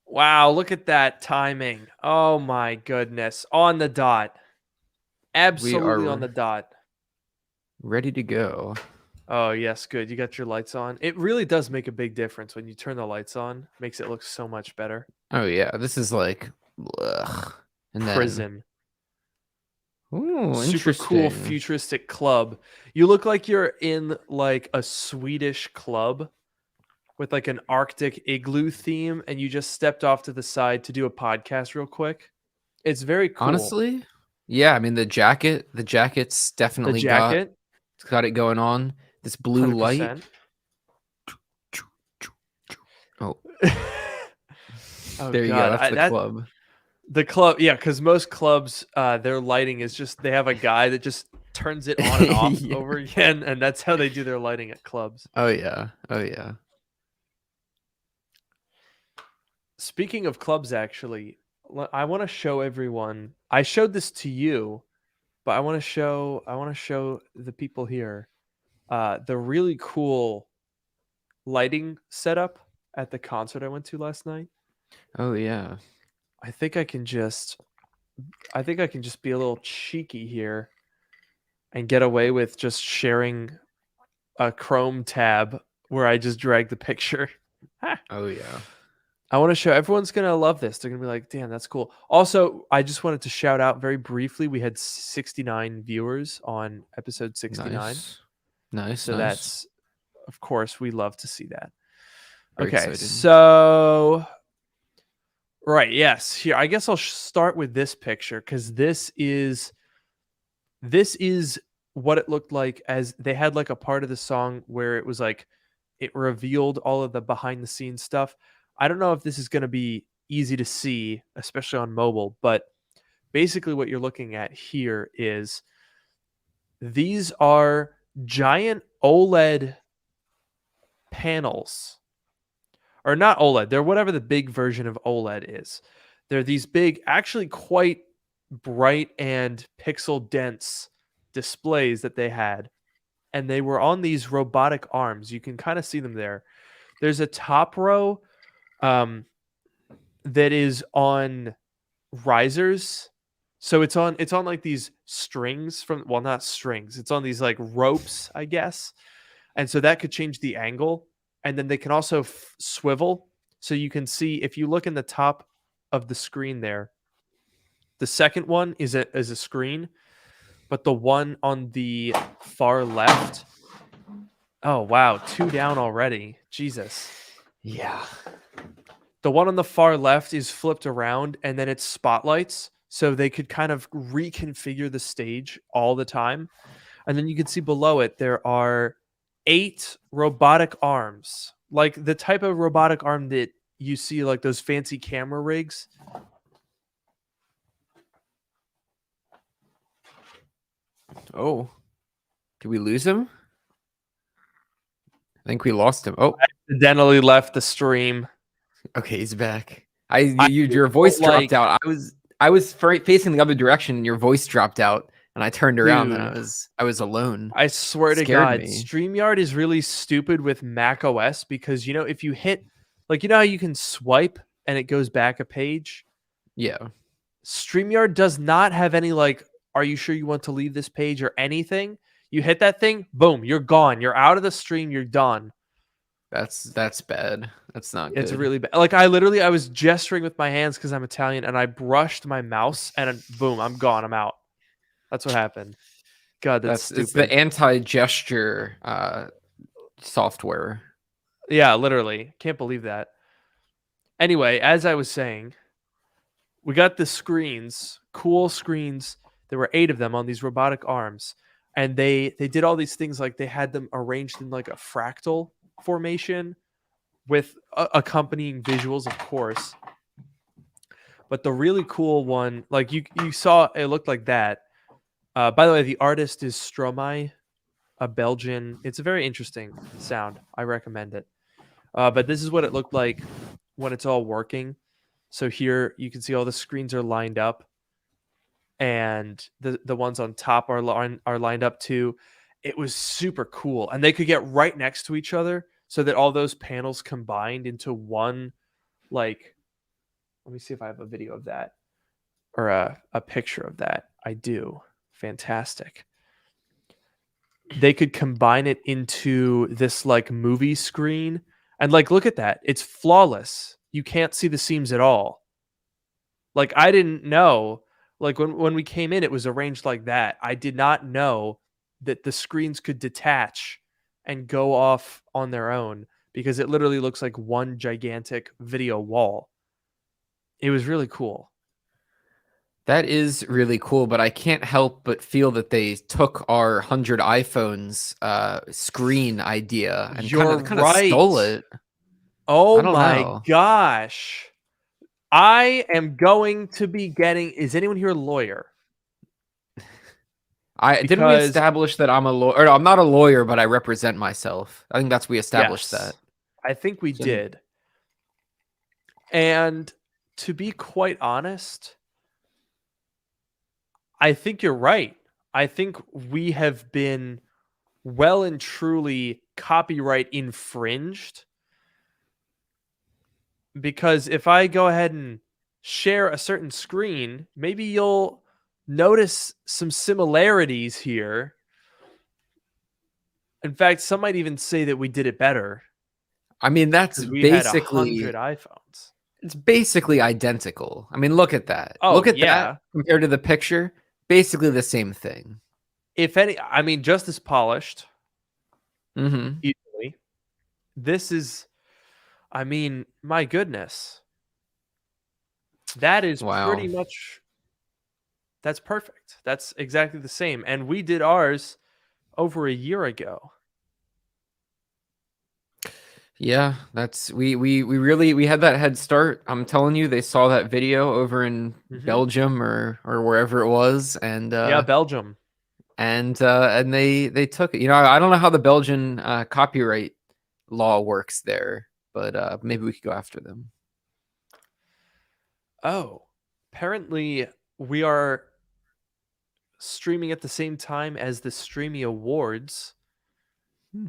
Wow, look at that timing. Oh my goodness. On the dot. We Absolutely on are the dot. ready to go. Oh, yes, good. You got your lights on. It really does make a big difference when you turn the lights on. Makes it look so much better. Oh yeah, this is like, ugh. And then, Prison. ooh, Super cool interesting. futuristic club. You look like you're in like a Swedish club with like an Arctic igloo theme and you just stepped off to the side to do a podcast real quick. It's very cool. Honestly, yeah. I mean, the jacket's The definitely jacket, got it going on. This blue light. 100%. Oh, Oh there you go. god, That's I the that club. the club, yeah, because most clubs, their lighting is just they have a guy that just turns it on and off Yeah. over again, and that's how they do their lighting at clubs. Oh yeah. Oh yeah. Speaking of clubs, actually, I want to show everyone. I showed this to you, but I want to show the people here the really cool lighting setup at the concert I went to last night. Oh yeah. I think I can just I think I can just be a little cheeky here and get away with just sharing a Chrome tab where I just drag the picture. Oh yeah. I want to show everyone's going to love this. They're going to be like, "Damn, that's cool." Also, I just wanted to shout out very briefly we had 69 viewers on episode 69. Nice. Nice. So Nice. that's of course we love to see that. Very Okay, excited. so right, yes. Here, I guess I'll start with this picture cuz this is what it looked like as they had like a part of the song where it was like it revealed all of the behind the scenes stuff. I don't know if this is going to be easy to see, especially on mobile, but basically what you're looking at here is these are giant OLED panels. Or not OLED, they're whatever the big version of OLED is. They're these big, actually quite bright and pixel dense displays that they had. And they were on these robotic arms. You can kind of see them there. There's a top row that is on risers. So it's on like these strings from, well, not strings. It's on these like ropes, I guess. And so that could change the angle. And then they can also swivel. So you can see if you look in the top of the screen there, the second one is a screen, but the one on the far left, oh wow, two down already. Jesus. Yeah. The one on the far left is flipped around and then it's spotlights. So they could kind of reconfigure the stage all the time. And then you can see below it, there are 8 robotic arms, like the type of robotic arm that you see, like those fancy camera rigs. Oh, did we lose him? I think we lost him. Oh, Accidentally left the stream. okay, he's back. I Your felt voice dropped like, out. I was facing the other direction, and your voice dropped out, and I turned around, and dude, I was alone. I swear to Scared God, me. StreamYard is really stupid with Mac OS because, if you hit, like, how you can swipe and it goes back a page? Yeah, StreamYard does not have any, like, are you sure you want to leave this page or anything? You hit that thing, boom, you're gone. You're out of the stream. You're done. that's bad. That's not It's good. really bad. Like, I was gesturing with my hands because I'm Italian and I brushed my mouse and boom, I'm gone. I'm out. That's what happened. God, that's It's the stupid. anti-gesture software. Yeah, literally. Can't believe that. Anyway, as I was saying, we got the screens, cool screens. There were 8 of them on these robotic arms. And they did all these things, like they had them arranged in like a fractal formation with accompanying visuals, of course. But the really cool one, like you saw, it looked like that. By the way, the artist is Stromae, a Belgian. It's a very interesting sound. I recommend it. But this is what it looked like when it's all working. So here you can see all the screens are lined up, and the ones on top are lined up too. It was super cool, and they could get right next to each other so that all those panels combined into one, like, Let me see if I have a video of that or a picture of that. I do. Fantastic. They could combine it into this like movie screen and like look at that. It's flawless. You can't see the seams at all. Like I didn't know like when we came in it was arranged like that. I did not know that the screens could detach and go off on their own because it literally looks like one gigantic video wall. It was really cool. That is really cool, but I can't help but feel that they took our 100 iPhones screen idea and You're kind of stole right. it. Oh I don't my know. gosh. I am going to be getting. Is anyone here a lawyer? Didn't we Because establish that I'm a lawyer? No, I'm not a lawyer, but I represent myself. I think we established yes, that. I think we So- did. And to be quite honest, I think you're right. I think we have been well and truly copyright infringed because if I go ahead and share a certain screen, maybe you'll notice some similarities here. In fact, some might even say that we did it better I mean, that's because we had 100 basically iPhones. it's basically identical. I mean, look at that. Oh, Look at yeah. that compared to the picture. Basically the same thing. If any, I mean, just as polished Mm-hmm. easily. This is, I mean, my goodness. That is Wow. pretty much, that's perfect. That's exactly the same. And we did ours over a year ago. Yeah, that's we really we had that head start. I'm telling you, they saw that video over in Mhm. Belgium or wherever it was, and Yeah, Belgium. and they took it. You know, I don't know how the Belgian copyright law works there, but maybe we could go after them. Oh, apparently we are streaming at the same time as the Streamy Awards. Hmm.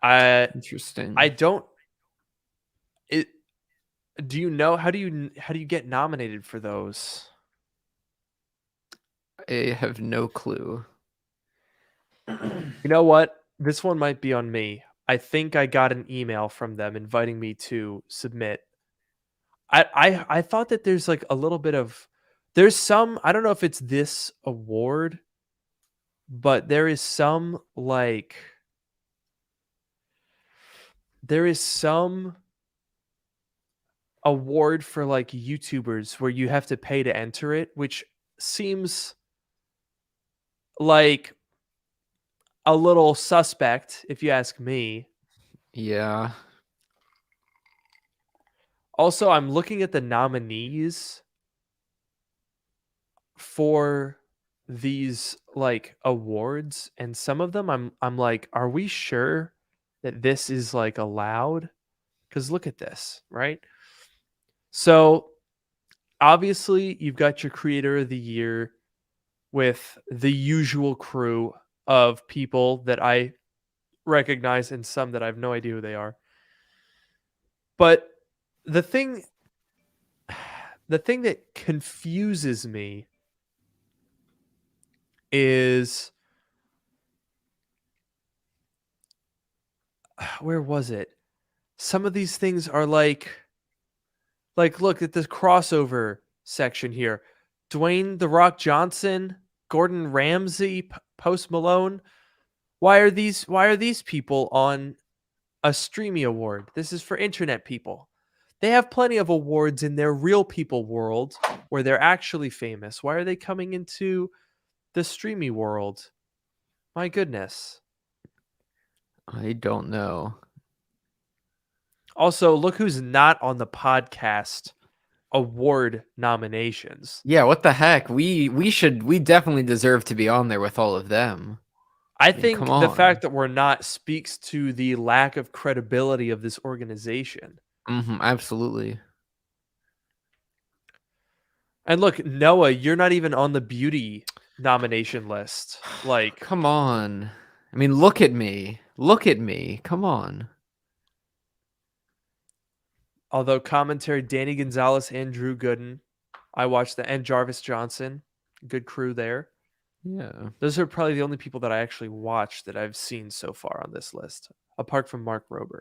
I Interesting. don't it do you know how do you get nominated for those? I have no clue. You know what? This one might be on me. I think I got an email from them inviting me to submit. I thought that there's like a little bit of there's some I don't know if it's this award, but there is some like there is some award for like YouTubers where you have to pay to enter it, which seems like a little suspect if you ask me. Yeah. Also, I'm looking at the nominees for these like awards and some of them I'm like, are we sure that this is like allowed? Cuz look at this, right? So, obviously, you've got your creator of the year with the usual crew of people that I recognize and some that I have no idea who they are. But the thing that confuses me is where was it? Some of these things are like look at this crossover section here. Dwayne the Rock Johnson, Gordon Ramsay, Post Malone. Why are these people on a Streamy Award? This is for internet people. They have plenty of awards in their real people world where they're actually famous. Why are they coming into the Streamy world? My goodness. I don't know. Also, look who's not on the podcast award nominations. Yeah, what the heck? We definitely deserve to be on there with all of them. I mean, come think the on. fact that we're not speaks to the lack of credibility of this organization. Absolutely. And look, Noah, you're not even on the beauty nomination list. Like, Come on. I mean, look at me. Look at me. Come on. Although commentary, Danny Gonzalez and Drew Gooden. I watched that, and Jarvis Johnson. Good crew there. Yeah. Those are probably the only people that I actually watched that I've seen so far on this list, apart from Mark Rober.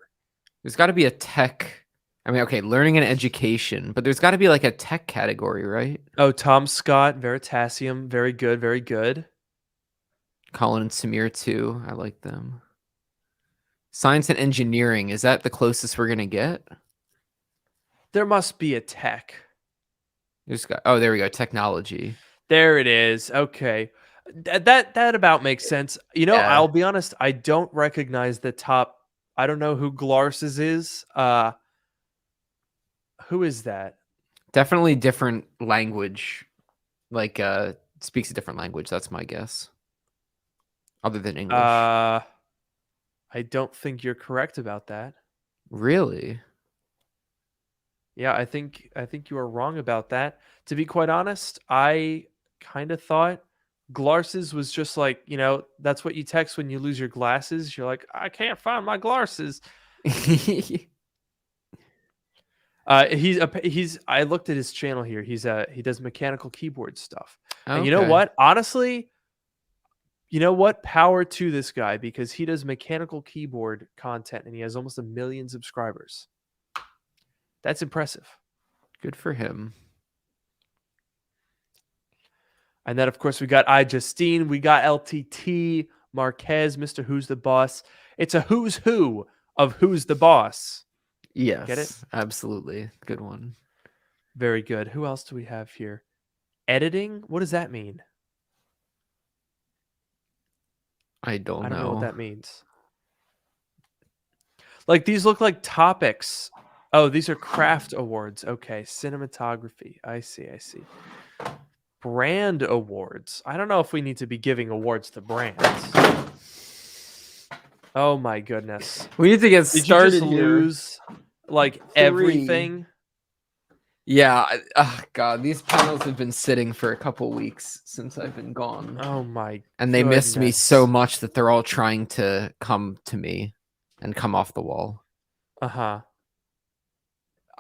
There's got to be a tech. I mean, okay, learning and education, but there's got to be like a tech category, right? Oh, Tom Scott, Veritasium, very good, very good. Colin and Samir too. I like them. Science and engineering, is that the closest we're gonna get? There must be a tech. Oh, there we go. Technology. There it is. Okay. That about makes sense. You know, Yeah. I'll be honest, I don't recognize the top. I don't know who Glarses is. Who is that? Definitely different language. Like speaks a different language, that's my guess. Other than English. I don't think you're correct about that. Really? Yeah, I think you are wrong about that. To be quite honest, I kind of thought Glarses was just like, you know, that's what you text when you lose your glasses. You're like, I can't find my glasses. He's I looked at his channel here. He does mechanical keyboard stuff. And you know Okay. what? Honestly, you know what? Power to this guy, because he does mechanical keyboard content and he has almost 1 million subscribers. That's impressive. Good for him. And then, of course, we got iJustine, we got LTT, Marquez, Mr. Who's the Boss. It's a who's who of Who's the Boss. Yes. Get it? Absolutely. Good one. Very good. Who else do we have here? Editing? What does that mean? I don't know what that means. Like, these look like topics. Oh, these are craft awards. Okay, cinematography. I see. Brand awards. I don't know if we need to be giving awards to brands. Oh my goodness. We need to get Did started you just here. lose like everything? Yeah. Oh God, these panels have been sitting for a couple weeks since I've been gone. Oh my. And they missed me so goodness. much that they're all trying to come to me and come off the wall. Uh-huh.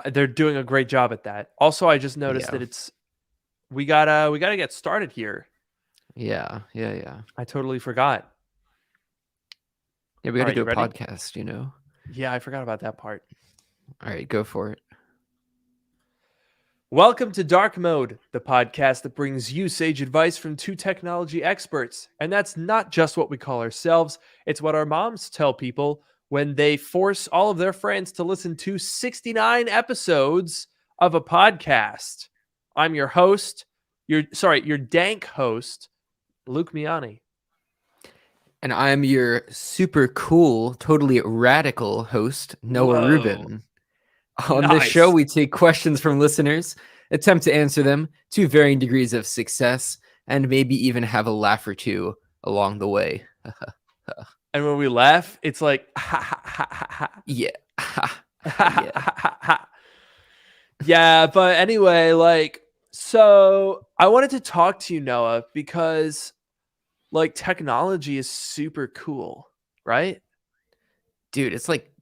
They're doing a great job at that. Also, I just noticed Yeah. that we gotta get started here. Yeah. I totally forgot. Yeah, we got to Alright, do you a ready? podcast, you know? Yeah, I forgot about that part. All right, go for it. Welcome to Drk Mode, the podcast that brings you sage advice from two technology experts. And that's not just what we call ourselves, it's what our moms tell people when they force all of their friends to listen to 69 episodes of a podcast. I'm your host, your dank host, Luke Miani. And I'm your super cool, totally radical host, Noah Whoa. Rubin. On this show, we take questions from listeners, attempt to answer them to varying degrees of success, and maybe even have a laugh or two along the way. And when we laugh, it's like, ha, ha, ha, ha, ha. Yeah. Yeah. Yeah, but anyway, like, so I wanted to talk to you, Noah, because like technology is super cool, right? Dude, it's like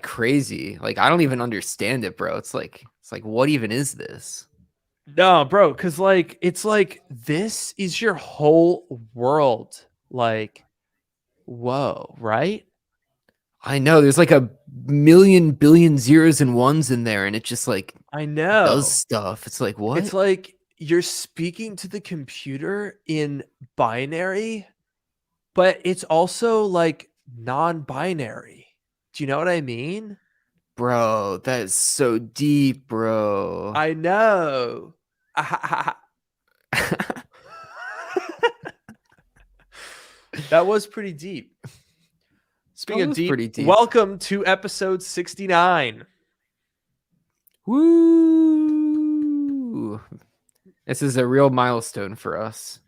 crazy. Like I don't even understand it, bro. It's like what even is this? No, bro, because like it's like this is your whole world. Like, whoa, right? I know there's like a million billion zeros and ones in there, and it just like I know does stuff. It's like what? It's like you're speaking to the computer in binary, but it's also like non-binary. Do you know what I mean? Bro, that is so deep, bro. I know. That was pretty deep. Speaking of deep, pretty deep, welcome to episode 69. Woo! This is a real milestone for us.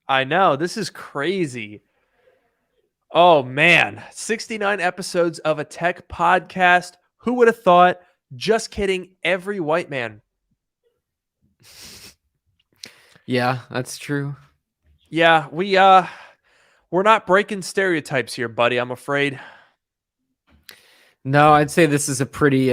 I know. This is crazy. Oh, man. 69 episodes of a tech podcast. Who would have thought? Just kidding. Every white man. Yeah, that's true. Yeah, we're not breaking stereotypes here, buddy, I'm afraid. No, I'd say this is a pretty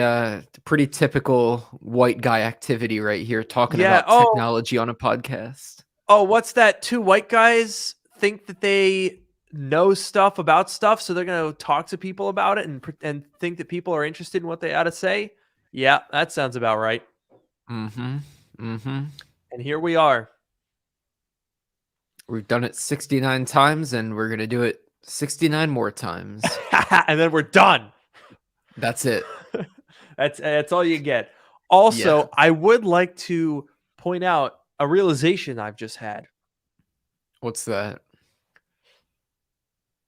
typical white guy activity right here, talking Yeah. about technology on a podcast. Oh, what's that? Two white guys think that they know stuff about stuff, so they're going to talk to people about it and think that people are interested in what they ought to say. Yeah, that sounds about right. Mm-hmm. Mm-hmm. And here we are. We've done it 69 times, and we're gonna do it 69 more times. And then we're done. That's it. That's all you get. Also, Yeah. I would like to point out a realization I've just had. What's that?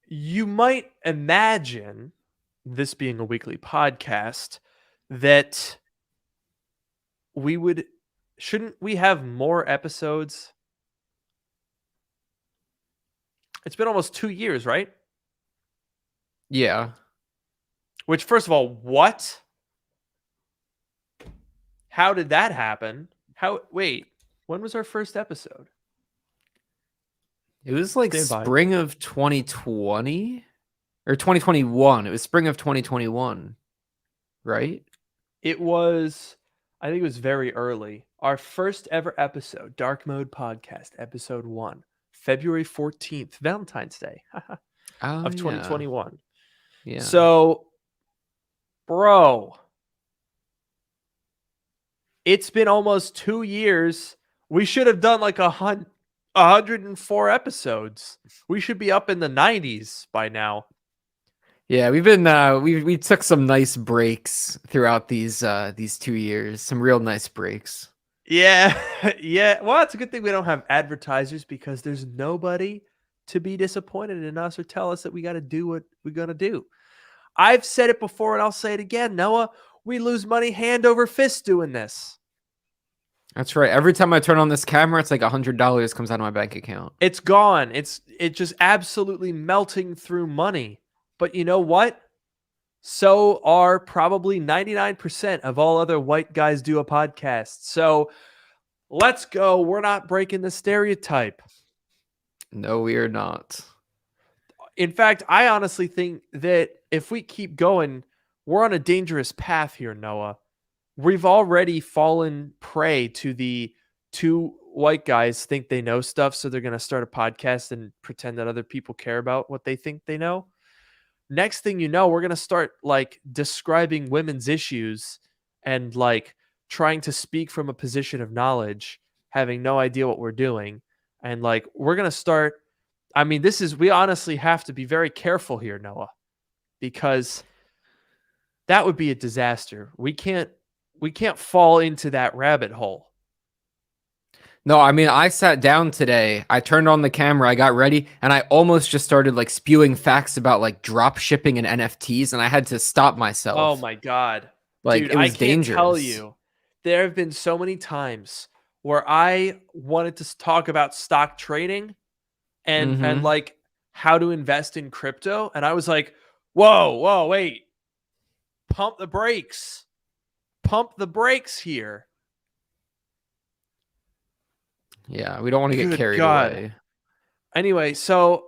You might imagine, this being a weekly podcast, that shouldn't we have more episodes? It's been almost 2 years, right? Yeah. Which, first of all, what? How did that happen? Wait, when was our first episode? It was like Stand by. spring of 2020 or 2021. It was spring of 2021, right? It was, I think it was very early. Our first ever episode, Drk Mode Podcast, episode 1, February 14th, Valentine's Day of 2021. Yeah. So, bro, it's been almost 2 years. We should have done like 104 episodes. We should be up in the 90s by now. Yeah, we've been we took some nice breaks throughout these 2 years. Some real nice breaks. Yeah. Yeah. Well, it's a good thing we don't have advertisers because there's nobody to be disappointed in us or tell us that we got to do what we're going to do. I've said it before and I'll say it again, Noah. We lose money hand over fist doing this. That's right. Every time I turn on this camera, it's like $100 comes out of my bank account. It's gone. It's just absolutely melting through money. But you know what? So are probably 99% of all other white guys do a podcast. So let's go. We're not breaking the stereotype. No, we are not. In fact, I honestly think that if we keep going, we're on a dangerous path here, Noah. We've already fallen prey to the two white guys think they know stuff, so they're going to start a podcast and pretend that other people care about what they think they know. Next thing you know, we're going to start like describing women's issues and like trying to speak from a position of knowledge, having no idea what we're doing. And like, we're going to start. I mean, we honestly have to be very careful here, Noah, because that would be a disaster. We can't fall into that rabbit hole. No, I mean, I sat down today, I turned on the camera, I got ready, and I almost just started like spewing facts about like drop shipping and NFTs, and I had to stop myself. Oh my God. Like, dude, it was I can't dangerous. tell you. There have been so many times where I wanted to talk about stock trading and like how to invest in crypto. And I was like, whoa, wait. Pump the brakes. Pump the brakes here. Yeah, we don't want to get carried away. Anyway, so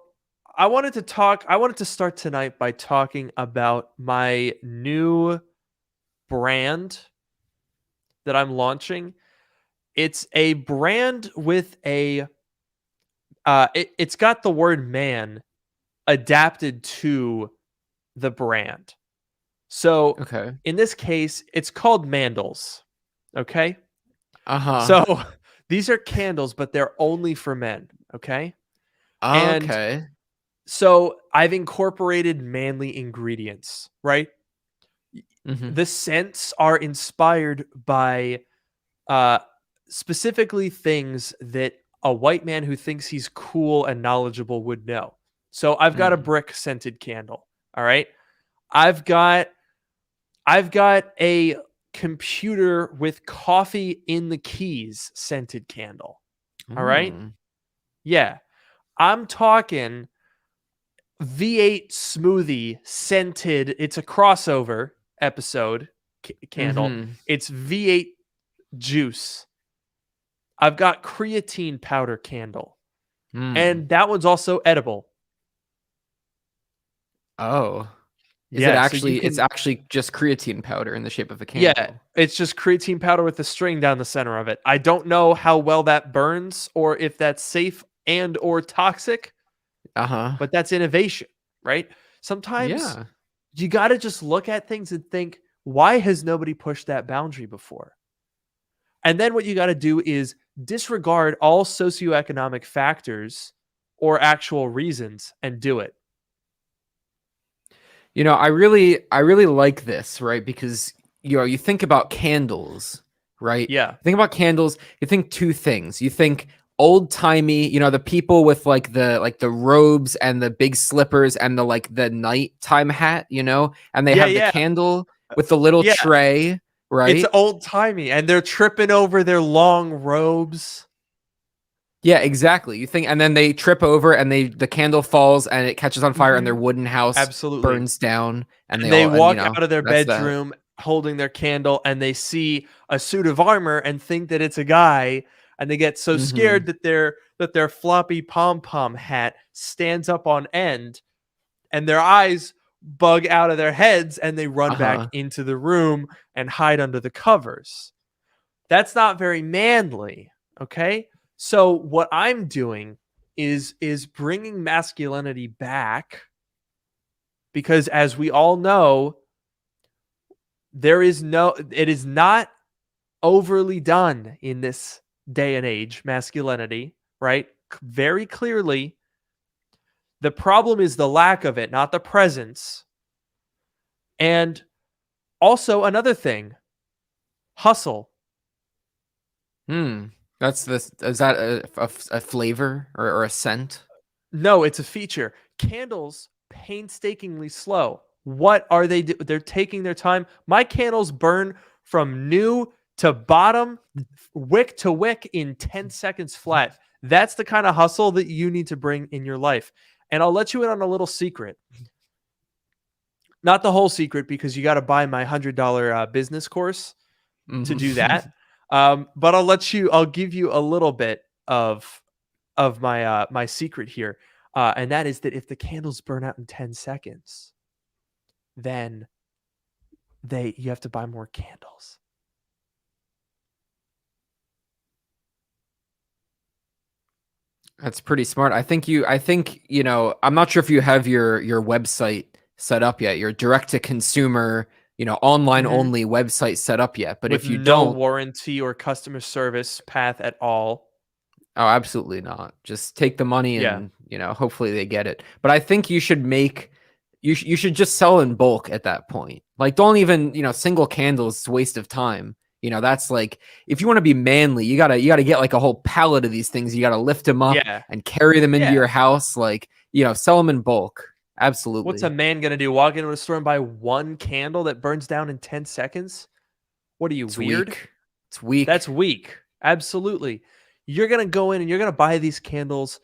I wanted to start tonight by talking about my new brand that I'm launching. It's a brand with it's got the word man adapted to the brand. So in this case, it's called Mandals. Okay. So these are candles, but they're only for men. Okay. And so I've incorporated manly ingredients, right? The scents are inspired by specifically things that a white man who thinks he's cool and knowledgeable would know. So I've got a brick scented candle. All right. I've got a computer with coffee in the keys scented candle. All right. Yeah. I'm talking V8 smoothie scented. It's a crossover episode candle. It's V8 juice. I've got creatine powder candle. And that one's also edible. Oh. Is it actually? It's actually just creatine powder in the shape of a candle. Yeah, it's just creatine powder with a string down the center of it. I don't know how well that burns or if that's safe and or toxic. But that's innovation, right? Sometimes you got to just look at things and think, why has nobody pushed that boundary before? And then what you got to do is disregard all socioeconomic factors or actual reasons and do it. You know, I really like this, right? Because you think about candles, right? Yeah. Think about candles, you think two things. You think old-timey, the people with like the robes and the big slippers and the nighttime hat, and they have the candle with the little tray, right? It's old-timey and they're tripping over their long robes. Yeah, exactly. You think, and then they trip over, and the candle falls, and it catches on fire, and their wooden house burns down, and they walk out of their bedroom holding their candle, and they see a suit of armor and think that it's a guy, and they get so scared that their floppy pom-pom hat stands up on end, and their eyes bug out of their heads, and they run back into the room and hide under the covers. That's not very manly, okay? So what I'm doing is bringing masculinity back, because as we all know, it is not overly done in this day and age, masculinity, right? Very clearly. The problem is the lack of it, not the presence. And also another thing, hustle. Is that a flavor or a scent? No, it's a feature. Candles painstakingly slow. What are they do? They're taking their time. My candles burn from new to bottom, wick to wick in 10 seconds flat. That's the kind of hustle that you need to bring in your life. And I'll let you in on a little secret. Not the whole secret, because you got to buy my $100 business course to do that. But I'll give you a little bit of my my secret here, and that is that if the candles burn out in 10 seconds, then you have to buy more candles. That's pretty smart. I think I'm not sure if you have your website set up yet, your direct to consumer, online only website set up yet. But with if you no don't, warranty or customer service path at all. Oh, absolutely not. Just take the money and, hopefully they get it. But I think you should you should just sell in bulk at that point. Like, don't even, single candles, it's a waste of time. That's like, if you want to be manly, you gotta get like a whole pallet of these things. You gotta lift them up and carry them into your house. Like, sell them in bulk. Absolutely. What's a man gonna do? Walk into a store and buy one candle that burns down in 10 seconds? What are you, weird? Weak. It's weak. That's weak. Absolutely. You're gonna go in and you're gonna buy these candles.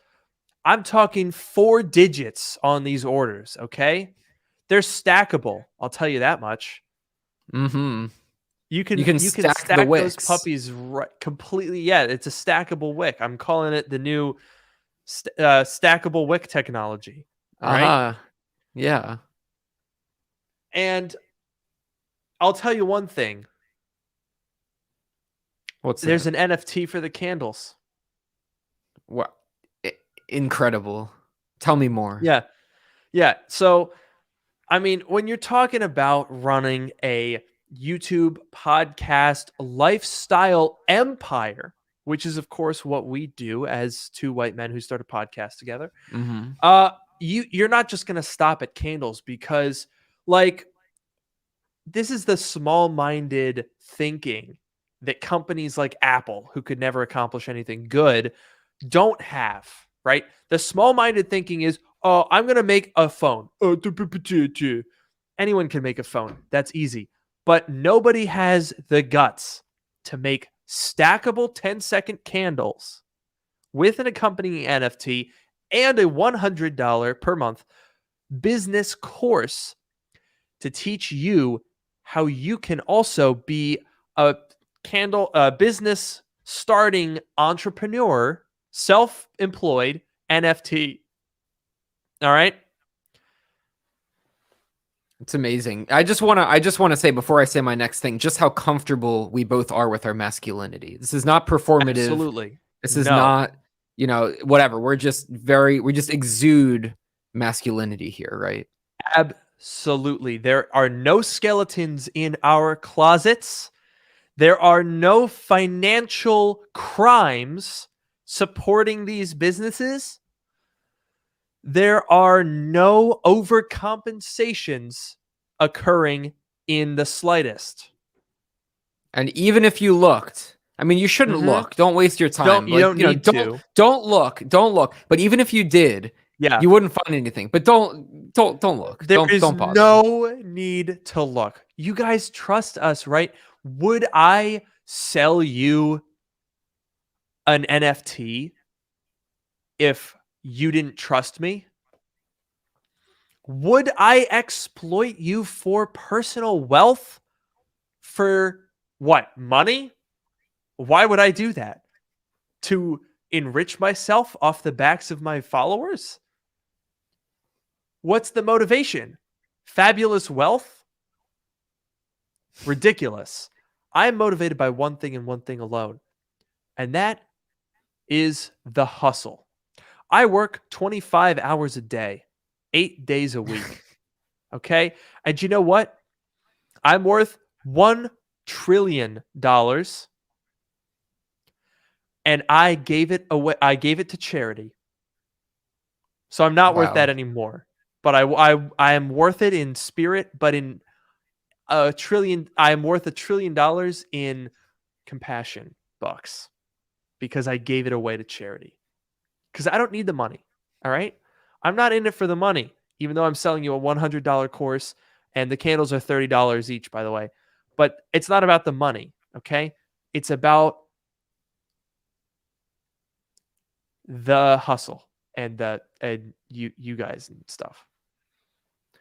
I'm talking 4 digits on these orders. Okay, they're stackable. I'll tell you that much. You can stack those puppies completely. Yeah, it's a stackable wick. I'm calling it the new stackable wick technology. All right. Yeah. And I'll tell you one thing. There's an NFT for the candles. What? Incredible. Tell me more. Yeah. So, I mean, when you're talking about running a YouTube podcast lifestyle empire, which is of course what we do as 2 white men who start a podcast together, you're not just going to stop at candles, because like, this is the small-minded thinking that companies like Apple, who could never accomplish anything good, don't have, right? The small-minded thinking is, oh, I'm going to make a phone. Anyone can make a phone. That's easy. But nobody has the guts to make stackable 10-second candles with an accompanying NFT and a $100 per month business course to teach you how you can also be a business starting entrepreneur, self-employed NFT. All right. It's amazing. I just want to say before I say my next thing, just how comfortable we both are with our masculinity. This is not performative. Absolutely. This is No. not, whatever. We just exude masculinity here, right? Absolutely. There are no skeletons in our closets. There are no financial crimes supporting these businesses. There are no overcompensations occurring in the slightest. And even if you looked, I mean, you shouldn't look. Don't waste your time. You don't need to. Don't look. But even if you did, you wouldn't find anything. But don't look. There is don't bother. no need to look. You guys trust us, right? Would I sell you an NFT if you didn't trust me? Would I exploit you for personal wealth? For what? Money? Why would I do that? To enrich myself off the backs of my followers? What's the motivation? Fabulous wealth? Ridiculous. I am motivated by one thing and one thing alone, and that is the hustle. I work 25 hours a day, 8 days a week. Okay? And you know what? I'm worth $1 trillion, and I gave it away. I gave it to charity. So I'm not worth that anymore. But I am worth it in spirit, but in I am worth $1 trillion in compassion bucks because I gave it away to charity. Because I don't need the money. All right? I'm not in it for the money, even though I'm selling you a $100 course and the candles are $30 each, by the way. But it's not about the money, okay? It's about the hustle and you guys and stuff.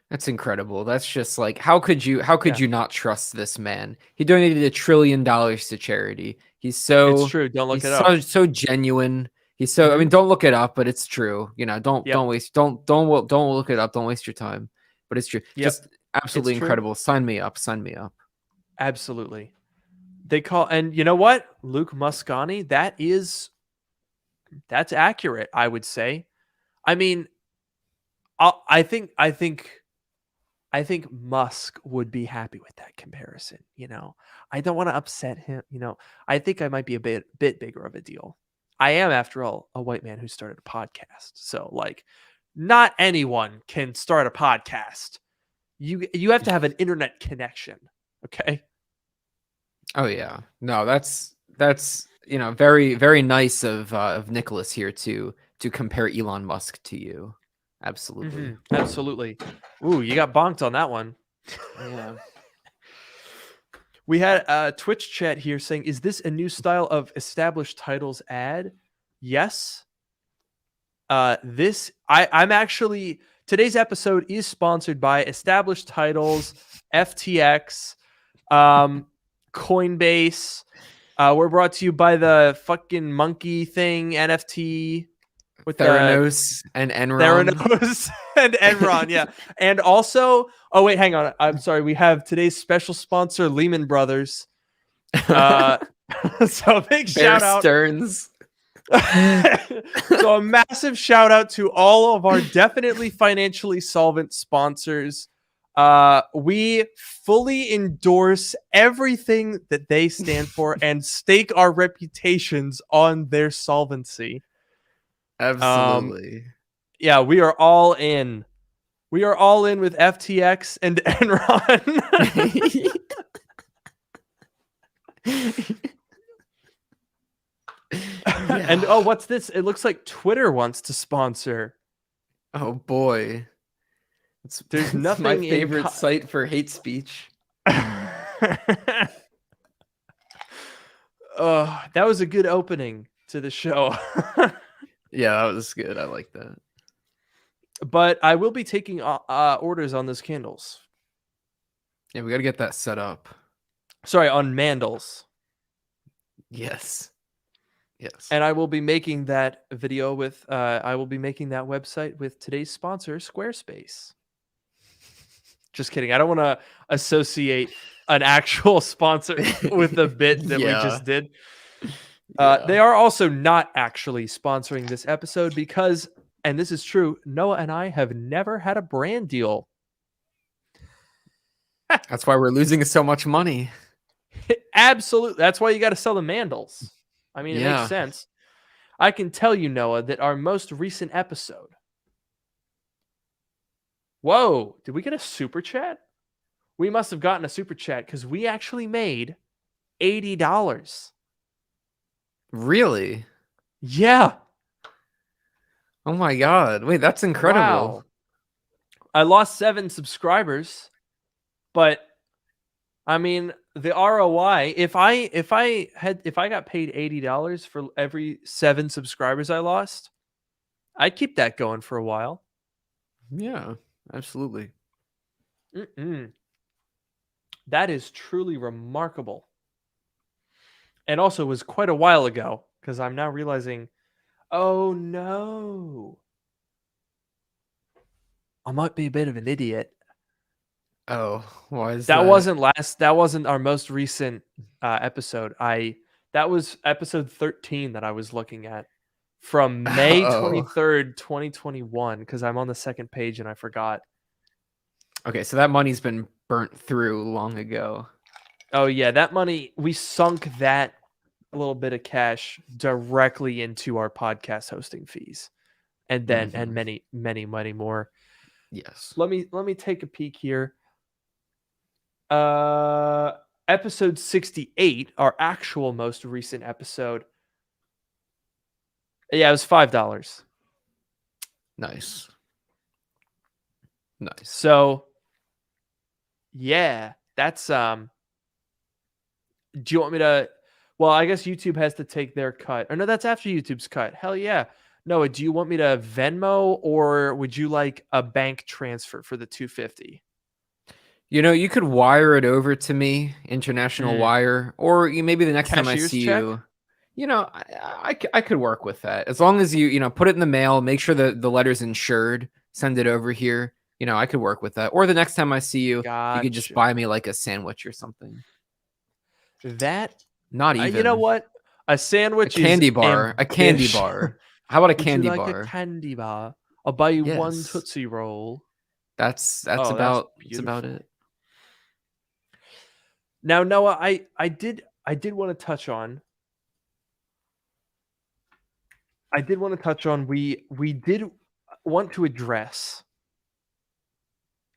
That's incredible. That's just like, how could you not trust this man? He donated $1 trillion to charity. It's true. Don't look it up. So genuine. He's so, I mean, don't look it up, but it's true. Don't look it up. Don't waste your time. But it's true. Just absolutely incredible. Sign me up. Absolutely. And you know what? Luke Muscani, that's accurate, I would say. I mean, I think Musk would be happy with that comparison. I don't want to upset him. I think I might be a bit bigger of a deal. I am, after all, a white man who started a podcast. So, not anyone can start a podcast. You have to have an internet connection. Okay. Oh yeah. No, that's very, very nice of Nicholas here to compare Elon Musk to you. Absolutely. Mm-hmm. Absolutely. Ooh, you got bonked on that one. Yeah. We had a Twitch chat here saying, is this a new style of established titles ad? Yes. I'm actually, today's episode is sponsored by Established Titles, FTX, Coinbase. We're brought to you by the fucking monkey thing, NFT. With Theranos and Enron. Theranos and Enron, yeah. And also, oh wait, hang on. I'm sorry. We have today's special sponsor, Lehman Brothers. So a big shout out. Stearns. So a massive shout out to all of our definitely financially solvent sponsors. We fully endorse everything that they stand for and stake our reputations on their solvency. Absolutely. Yeah, we are all in. We are all in with FTX and Enron. And what's this? It looks like Twitter wants to sponsor. Oh boy. There's nothing. My favorite site for hate speech. That was a good opening to the show. Yeah, that was good. I like that. But I will be taking orders on those candles. Yeah, we got to get that set up. Sorry, on Mandels. Yes. And I will be making that video with, I will be making that website with today's sponsor, Squarespace. Just kidding. I don't want to associate an actual sponsor with the bit that we just did. They are also not actually sponsoring this episode because, and this is true, Noah and I have never had a brand deal. That's why we're losing so much money. Absolutely. That's why you got to sell the Mandels. I mean, it makes sense. I can tell you, Noah, that our most recent episode. Whoa, did we get a super chat? We must have gotten a super chat because we actually made $80. Really? Yeah. Oh my God. Wait, that's incredible. Wow. I lost 7 subscribers, but I mean, the ROI, if I got paid $80 for every 7 subscribers I lost, I'd keep that going for a while. Yeah, absolutely. That is truly remarkable. And also was quite a while ago, because I'm now realizing, oh no, I might be a bit of an idiot. Oh, why is that? That wasn't our most recent episode. That was episode 13 that I was looking at from May 23rd, 2021, because I'm on the second page and I forgot. Okay, so that money's been burnt through long ago. Oh yeah, that money, we sunk that little bit of cash directly into our podcast hosting fees. And then and many more. Yes. Let me take a peek here. Episode 68, our actual most recent episode. Yeah, it was $5. Nice. So yeah, that's do you want me to? Well, I guess YouTube has to take their cut. Or no, that's after YouTube's cut. Hell yeah. Noah, do you want me to Venmo or would you like a bank transfer for the $250? You could wire it over to me, international wire, or maybe the next time I see you, I could work with that. As long as you put it in the mail, make sure that the letter's insured, send it over here. I could work with that. Or the next time I see you, you could just buy me like a sandwich or something. That not even. You know what? A sandwich, a candy bar. A candy bar. How about a candy bar? A candy bar. I'll buy you one Tootsie Roll. That's about it. Now, Noah, I did want to touch on. We did want to address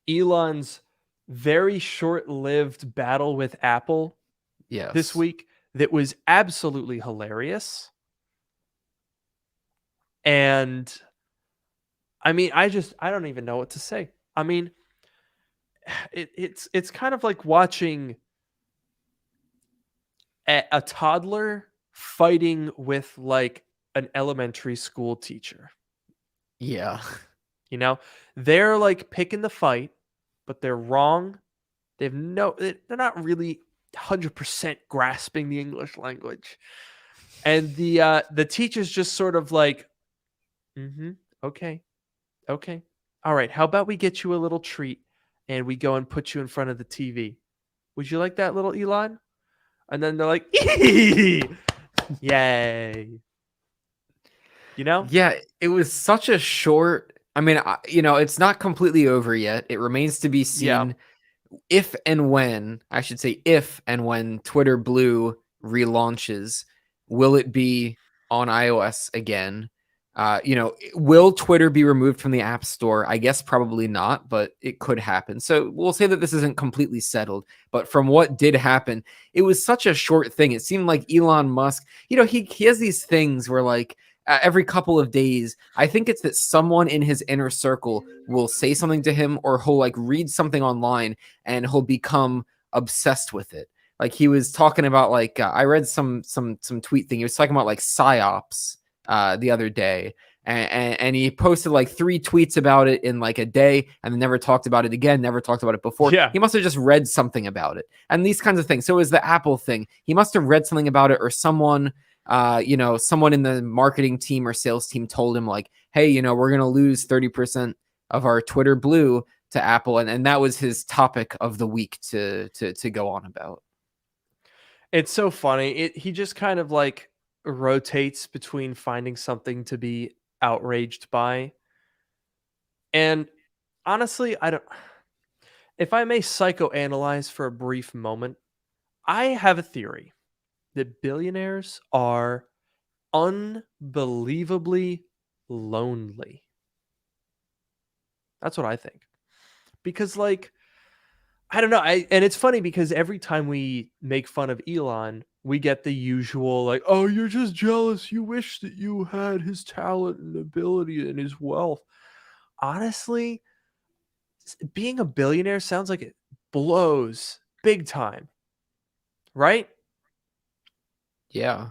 Elon's very short-lived battle with Apple this week that was absolutely hilarious. And I mean, I don't even know what to say. I mean, it's kind of like watching a toddler fighting with like an elementary school teacher. Yeah. They're like picking the fight, but they're wrong. They're not really 100% grasping the English language. And the teacher's just sort of like, okay. All right, how about we get you a little treat and we go and put you in front of the TV? Would you like that, little Elon? And then they're like, yay. Yeah, it was such a short. I mean, it's not completely over yet. It remains to be seen if and when Twitter Blue relaunches. Will it be on iOS again? Will Twitter be removed from the App Store? I guess probably not, but it could happen. So we'll say that this isn't completely settled. But from what did happen, it was such a short thing. It seemed like Elon Musk, he has these things where like every couple of days, I think it's that someone in his inner circle will say something to him, or he'll like read something online and he'll become obsessed with it. Like he was talking about like I read some tweet thing. He was talking about like psyops the other day, and he posted like 3 tweets about it in like a day, and then never talked about it again, never talked about it before. He must have just read something about it, and these kinds of things. So it was the Apple thing. He must have read something about it, or someone in the marketing team or sales team told him like, hey, we're gonna lose 30% of our Twitter Blue Apple, and that was his topic of the week to go on about. It's so funny. He just kind of like rotates between finding something to be outraged by. And honestly, I don't if I may psychoanalyze for a brief moment, I have a theory that billionaires are unbelievably lonely. That's what I think. Because like I don't know. And it's funny because every time we make fun of Elon, we get the usual like, "Oh, you're just jealous. You wish that you had his talent and ability and his wealth." Honestly, being a billionaire sounds like it blows big time, right? Yeah.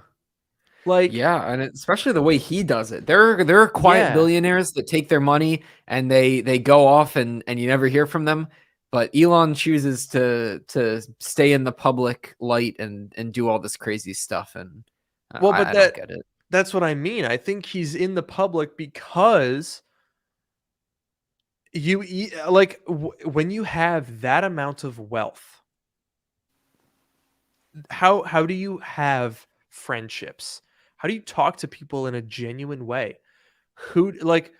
Like, Yeah, and especially the way he does it. There are quiet yeah. billionaires that take their money and they go off and you never hear from them. But Elon chooses to stay in the public light and do all this crazy stuff, and Well, but I don't get it. that's what I mean. I think he's in the public because when you have that amount of wealth, how do you have friendships? How do you talk to people in a genuine way? Who like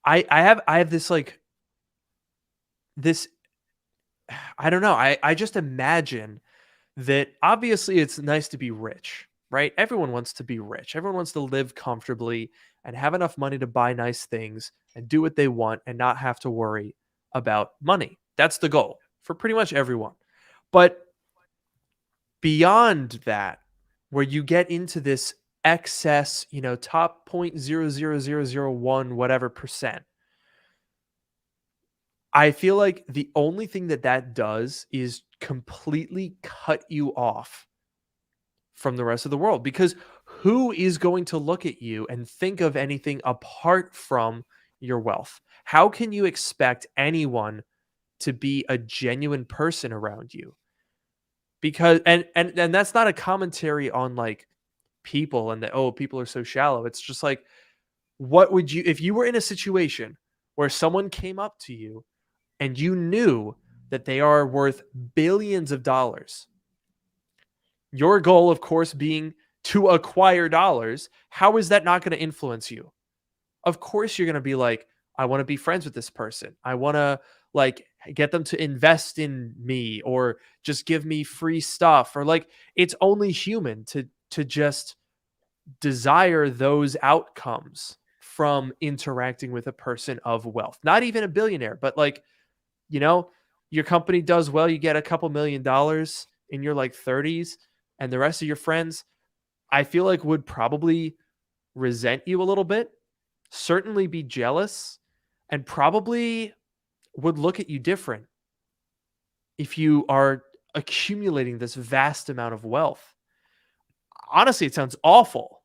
I have this like this I don't know. I just imagine that obviously it's nice to be rich, right? Everyone wants to be rich. Everyone wants to live comfortably and have enough money to buy nice things and do what they want and not have to worry about money. That's the goal for pretty much everyone. But beyond that, where you get into this excess, top 0.00001 whatever percent, I feel like the only thing that does is completely cut you off from the rest of the world, because who is going to look at you and think of anything apart from your wealth? How can you expect anyone to be a genuine person around you? Because and that's not a commentary on like people and that, oh, people are so shallow. It's just like, what would you, if you were in a situation where someone came up to you and you knew that they are worth billions of dollars, your goal, of course, being to acquire dollars, how is that not going to influence you? Of course, you're going to be like, I want to be friends with this person. I want to like get them to invest in me or just give me free stuff, or like it's only human to just desire those outcomes from interacting with a person of wealth. Not even a billionaire, but like, you know, your company does well, you get a couple $1,000,000 in your like 30s, and the rest of your friends, I feel like would probably resent you a little bit, certainly be jealous, and probably would look at you different if you are accumulating this vast amount of wealth. Honestly, it sounds awful.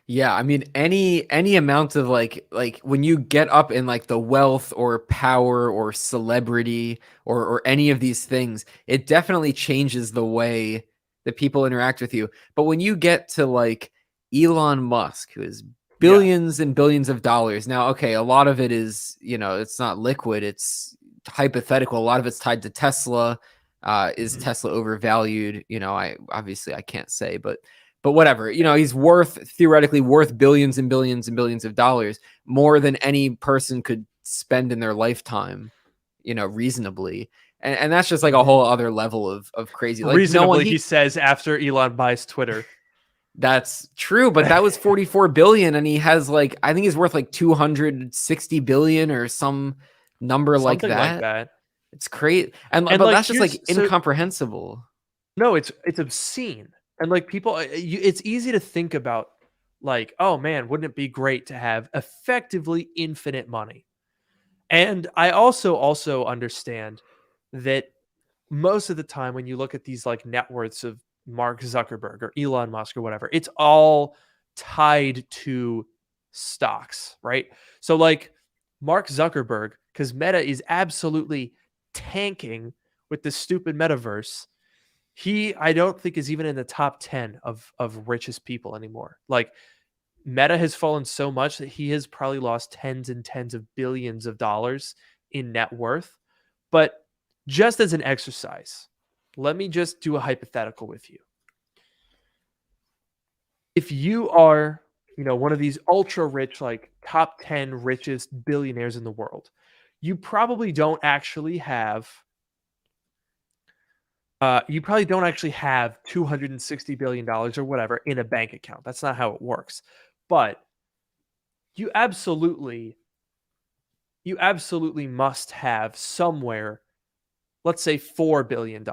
Yeah, I mean any amount of like when you get up in like the wealth or power or celebrity or any of these things, it definitely changes the way that people interact with you. But when you get to like Elon Musk, who is Yeah. billions and billions of dollars. Now, okay, a lot of it is, it's not liquid, it's hypothetical. A lot of it's tied to Tesla. Is Mhm. Tesla overvalued? I can't say, but whatever, he's theoretically worth billions and billions and billions of dollars, more than any person could spend in their lifetime, reasonably. And that's just like a whole other level of crazy. Like no one, Reasonably, he says after Elon buys Twitter. that's true, but that was 44 billion and he has like, I think he's worth like 260 billion or some number like Something like that. that. It's crazy. And But like that's just like incomprehensible. no, it's obscene. And like people, it's easy to think about like, oh man, wouldn't it be great to have effectively infinite money? And I also understand that most of the time when you look at these like net worths of Mark Zuckerberg or Elon Musk or whatever, it's all tied to stocks, right? So like Mark Zuckerberg, because Meta is absolutely tanking with this stupid metaverse, I don't think is even in the top 10 of richest people anymore. Like Meta has fallen so much that he has probably lost tens and tens of billions of dollars in net worth. But just as an exercise, let me just do a hypothetical with you. If you are, one of these ultra rich, like top 10 richest billionaires in the world, you probably don't actually have $260 billion or whatever in a bank account. That's not how it works. But you absolutely must have somewhere, let's say $4 billion.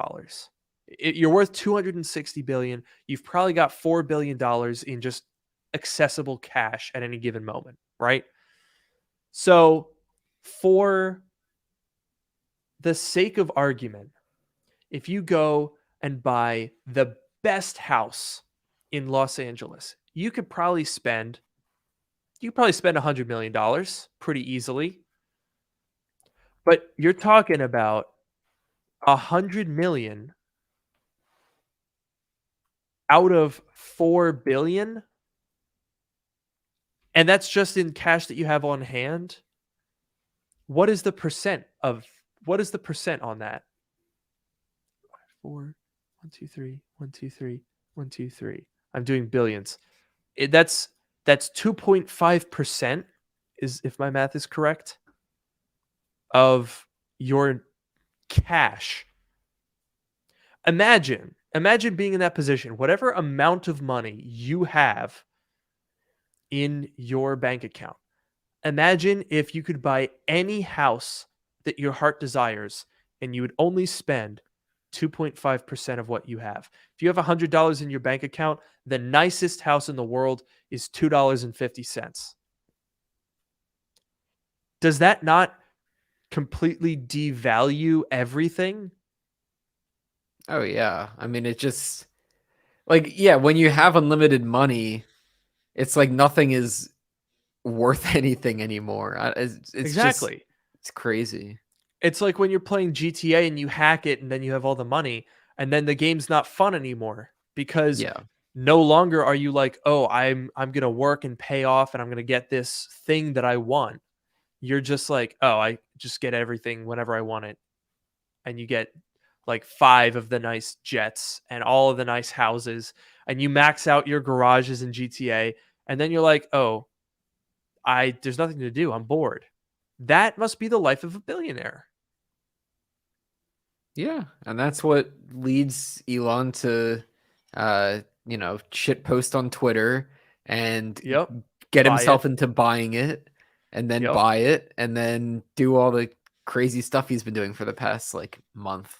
You're worth 260 billion. You've probably got $4 billion in just accessible cash at any given moment, right? So for the sake of argument, if you go and buy the best house in Los Angeles, you could probably spend $100 million pretty easily. But you're talking about 100 million out of 4 billion, and that's just in cash that you have on hand. What is the percent on that? 4, 1, 2, 3, 1, 2, 3, 1, 2, 3. I'm doing billions. That's 2.5%, is, if my math is correct, of your cash. Imagine being in that position. Whatever amount of money you have in your bank account, imagine if you could buy any house that your heart desires and you would only spend 2.5% of what you have. If you have $100 in your bank account, the nicest house in the world is $2.50. Does that not completely devalue everything? Oh yeah. I mean, it just like, yeah, when you have unlimited money, it's like nothing is worth anything anymore. It's Exactly. Just, it's crazy. It's like when you're playing GTA and you hack it and then you have all the money and then the game's not fun anymore because Yeah. no longer are you like, oh, I'm going to work and pay off and I'm going to get this thing that I want. You're just like, oh, I just get everything whenever I want it. And you get like 5 of the nice jets and all of the nice houses and you max out your garages in GTA and then you're like, oh, there's nothing to do. I'm bored. That must be the life of a billionaire. Yeah, and that's what leads Elon to, shit post on Twitter and Yep. get Buy himself it. into buying it, and then Yep. buy it, and then do all the crazy stuff he's been doing for the past month.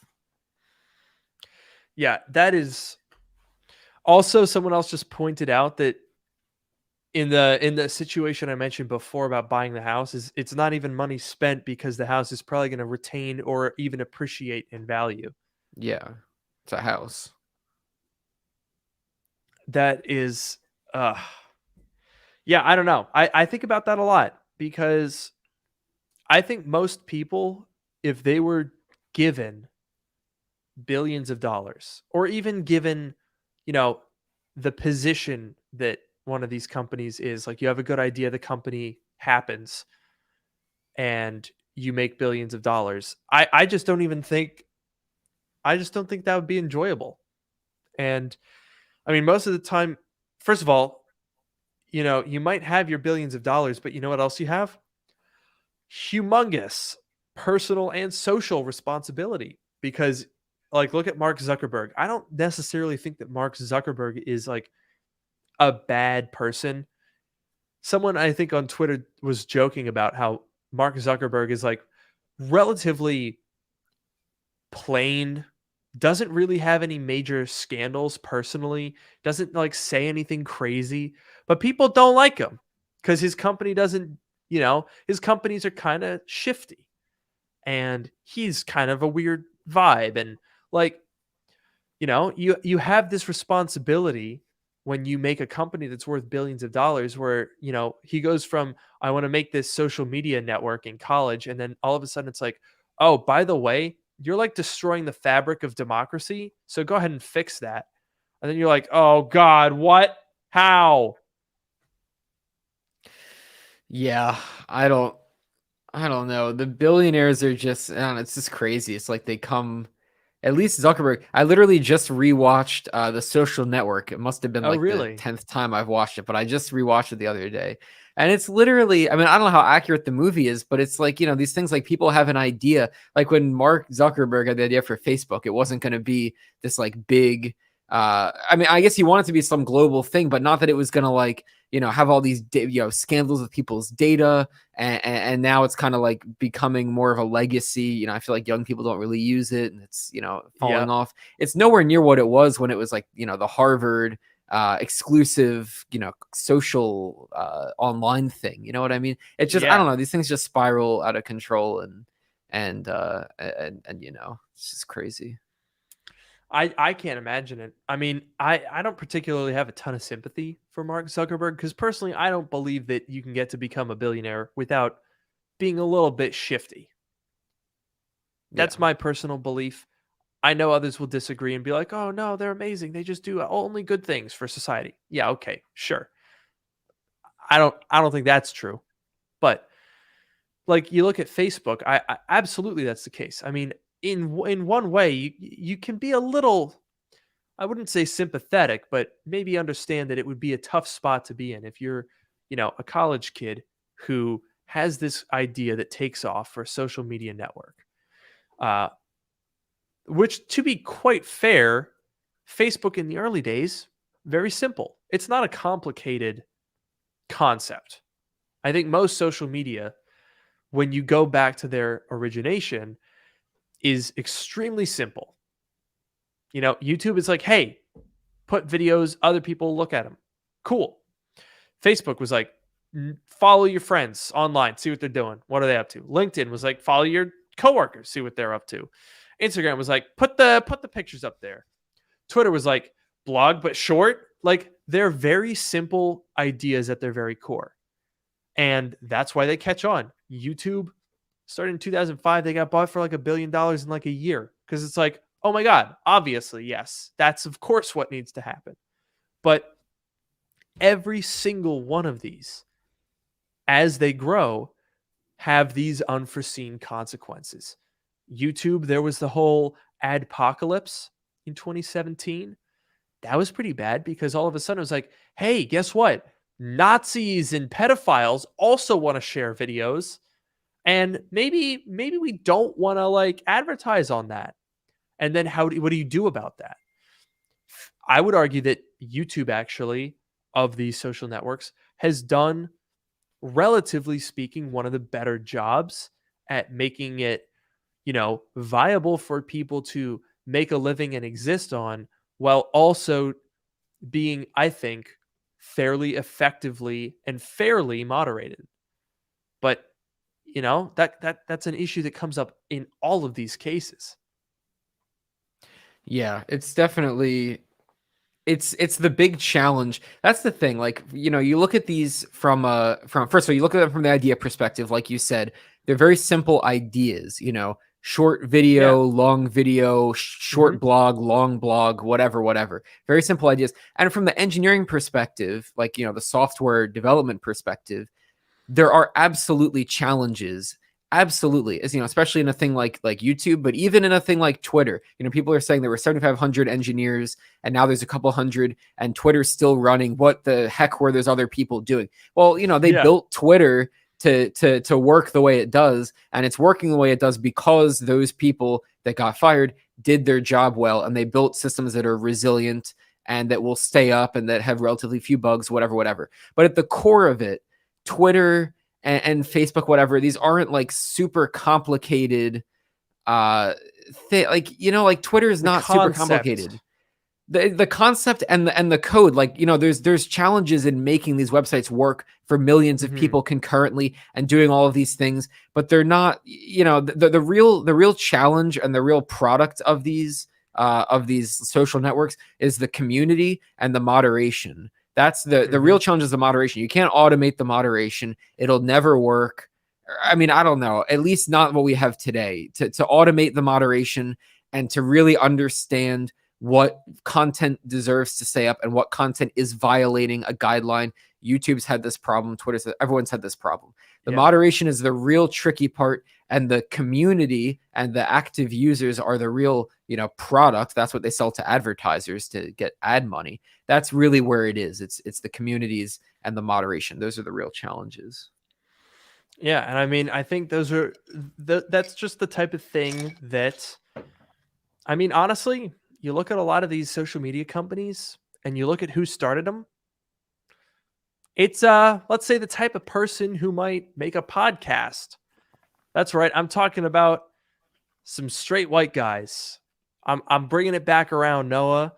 Yeah, that is also someone else just pointed out that in the situation I mentioned before about buying the house is it's not even money spent because the house is probably going to retain or even appreciate in value. Yeah, it's a house. That is yeah, I don't know. I think about that a lot because I think most people, if they were given billions of dollars or even given, the position that one of these companies is, like you have a good idea, the company happens and you make billions of dollars. I just don't think that would be enjoyable. And I mean, most of the time, first of all, you might have your billions of dollars, but you know what else you have? Humongous personal and social responsibility. Because, like, look at Mark Zuckerberg. I don't necessarily think that Mark Zuckerberg is like a bad person. Someone I think on Twitter was joking about how Mark Zuckerberg is like relatively plain, doesn't really have any major scandals personally, doesn't like say anything crazy, but people don't like him because his company doesn't, his companies are kind of shifty and he's kind of a weird vibe. And like, you have this responsibility when you make a company that's worth billions of dollars where, he goes from, I want to make this social media network in college. And then all of a sudden it's like, oh, by the way, you're like destroying the fabric of democracy. So go ahead and fix that. And then you're like, oh God, what? How? Yeah, I don't I don't know. The billionaires are just, I don't know, it's just crazy. It's like they come, at least Zuckerberg. I literally just rewatched The Social Network. It must have been Oh, like the really? 10th time I've watched it, but I just rewatched it the other day. And it's literally, I mean, I don't know how accurate the movie is, but it's like, these things like people have an idea. Like when Mark Zuckerberg had the idea for Facebook, it wasn't going to be this like big, I mean, I guess he wanted it to be some global thing, but not that it was going to like, have all these, scandals with people's data. And now it's kind of like becoming more of a legacy. I feel like young people don't really use it, and it's Yeah. falling off. It's nowhere near what it was when it was like the Harvard exclusive social online thing. You know what I mean? It's just, I don't Yeah. know, these things just spiral out of control, and it's just crazy. I can't imagine it. I mean, I don't particularly have a ton of sympathy for Mark Zuckerberg because personally, I don't believe that you can get to become a billionaire without being a little bit shifty. Yeah. That's my personal belief. I know others will disagree and be like, "Oh no, they're amazing. They just do only good things for society." Yeah, okay, sure. I don't think that's true. But like you look at Facebook, I absolutely that's the case. I mean, in one way, you can be a little, I wouldn't say sympathetic, but maybe understand that it would be a tough spot to be in if you're, a college kid who has this idea that takes off for a social media network. Uh, which, to be quite fair, Facebook in the early days, very simple. It's not a complicated concept. I think most social media, when you go back to their origination, is extremely simple. YouTube is like, hey, put videos, other people look at them. Cool. Facebook was like, follow your friends online, see what they're doing. What are they up to? LinkedIn was like, follow your coworkers, see what they're up to. Instagram was like, put the pictures up there. Twitter was like, blog but short. Like they're very simple ideas at their very core. And that's why they catch on. YouTube started in 2005, they got bought for like $1 billion in like a year because it's like, oh my God, obviously, yes, that's of course what needs to happen. But every single one of these, as they grow, have these unforeseen consequences. YouTube, there was the whole adpocalypse in 2017. That was pretty bad because all of a sudden it was like, hey, guess what? Nazis and pedophiles also want to share videos. And maybe we don't want to like advertise on that. And then what do you do about that? I would argue that YouTube actually, of these social networks, has done, relatively speaking, one of the better jobs at making it, viable for people to make a living and exist on, while also being, I think, fairly effectively and fairly moderated. But that's an issue that comes up in all of these cases. Yeah, it's definitely, it's the big challenge. That's the thing. Like, you look at these from first of all, you look at them from the idea perspective, like you said, they're very simple ideas, short Yeah. video, long video, Hmm. short blog, long blog, whatever. Very simple ideas. And from the engineering perspective, like, the software development perspective, there are absolutely challenges, absolutely, as especially in a thing like YouTube, but even in a thing like Twitter. People are saying there were 7,500 engineers and now there's a couple hundred and Twitter's still running. What the heck were those other people doing? Well, they Yeah. built Twitter to work the way it does, and it's working the way it does because those people that got fired did their job well, and they built systems that are resilient and that will stay up and that have relatively few bugs, whatever. But at the core of it, Twitter and Facebook, whatever, these aren't like super complicated like Twitter is The not super concept. complicated. The concept and the code, like, there's challenges in making these websites work for millions of Hmm. people concurrently and doing all of these things, but they're not, the real challenge and the real product of these social networks is the community and the moderation. That's the Hmm. real challenge, is the moderation. You can't automate the moderation. It'll never work. I mean, I don't know, at least not what we have today, to automate the moderation and to really understand what content deserves to stay up and what content is violating a guideline. YouTube's had this problem. Everyone's had this problem. The Yeah. moderation is the real tricky part, and the community and the active users are the real, product. That's what they sell to advertisers to get ad money. That's really where it is. It's the communities and the moderation. Those are the real challenges. Yeah, and I mean, I think that's just the type of thing that, I mean, honestly, you look at a lot of these social media companies and you look at who started them. It's let's say the type of person who might make a podcast. That's right. I'm talking about some straight white guys. I'm bringing it back around, Noah.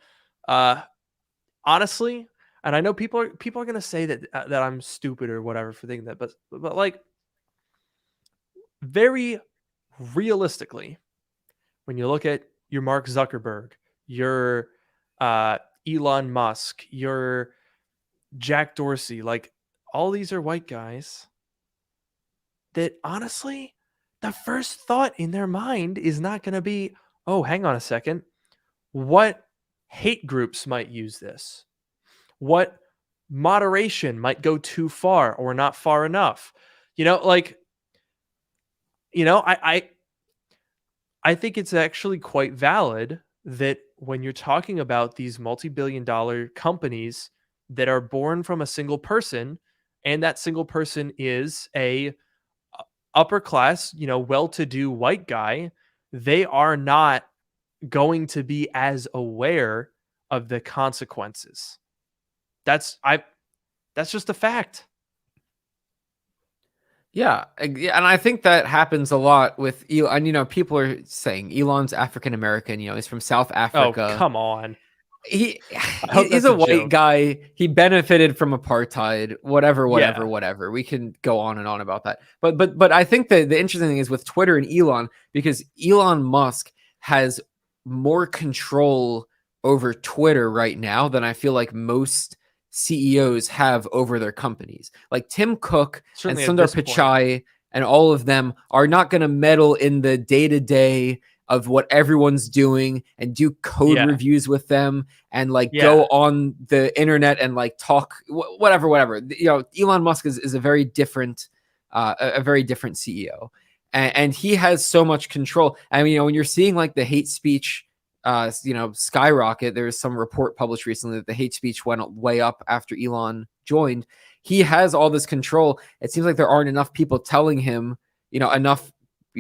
Honestly, and I know people are going to say that I'm stupid or whatever for thinking that, but like, very realistically, when you look at your Mark Zuckerberg, your Elon Musk, your Jack Dorsey, like, all these are white guys that honestly, the first thought in their mind is not going to be, oh, hang on a second, what hate groups might use this? What moderation might go too far or not far enough? I think it's actually quite valid that when you're talking about these multi-billion-dollar companies that are born from a single person, and that single person is a upper class, well-to-do white guy, they are not going to be as aware of the consequences. That's just a fact. Yeah, and I think that happens a lot with Elon. And people are saying Elon's African American. He's from South Africa. Oh, come on. He's a white joke. guy. He benefited from apartheid. Whatever. Yeah. We can go on and on about that. But I think that the interesting thing is with Twitter and Elon, because Elon Musk has more control over Twitter right now than I feel like most CEOs have over their companies. Like Tim Cook Certainly and Sundar Pichai and all of them are not going to meddle in the day-to-day of what everyone's doing and do code reviews with them and go on the internet and talk whatever. Elon Musk is a very different CEO, and he has so much control. I mean, when you're seeing the hate speech skyrocket, there's some report published recently that the hate speech went way up after Elon joined. He has all this control. It seems like there aren't enough people telling him, enough,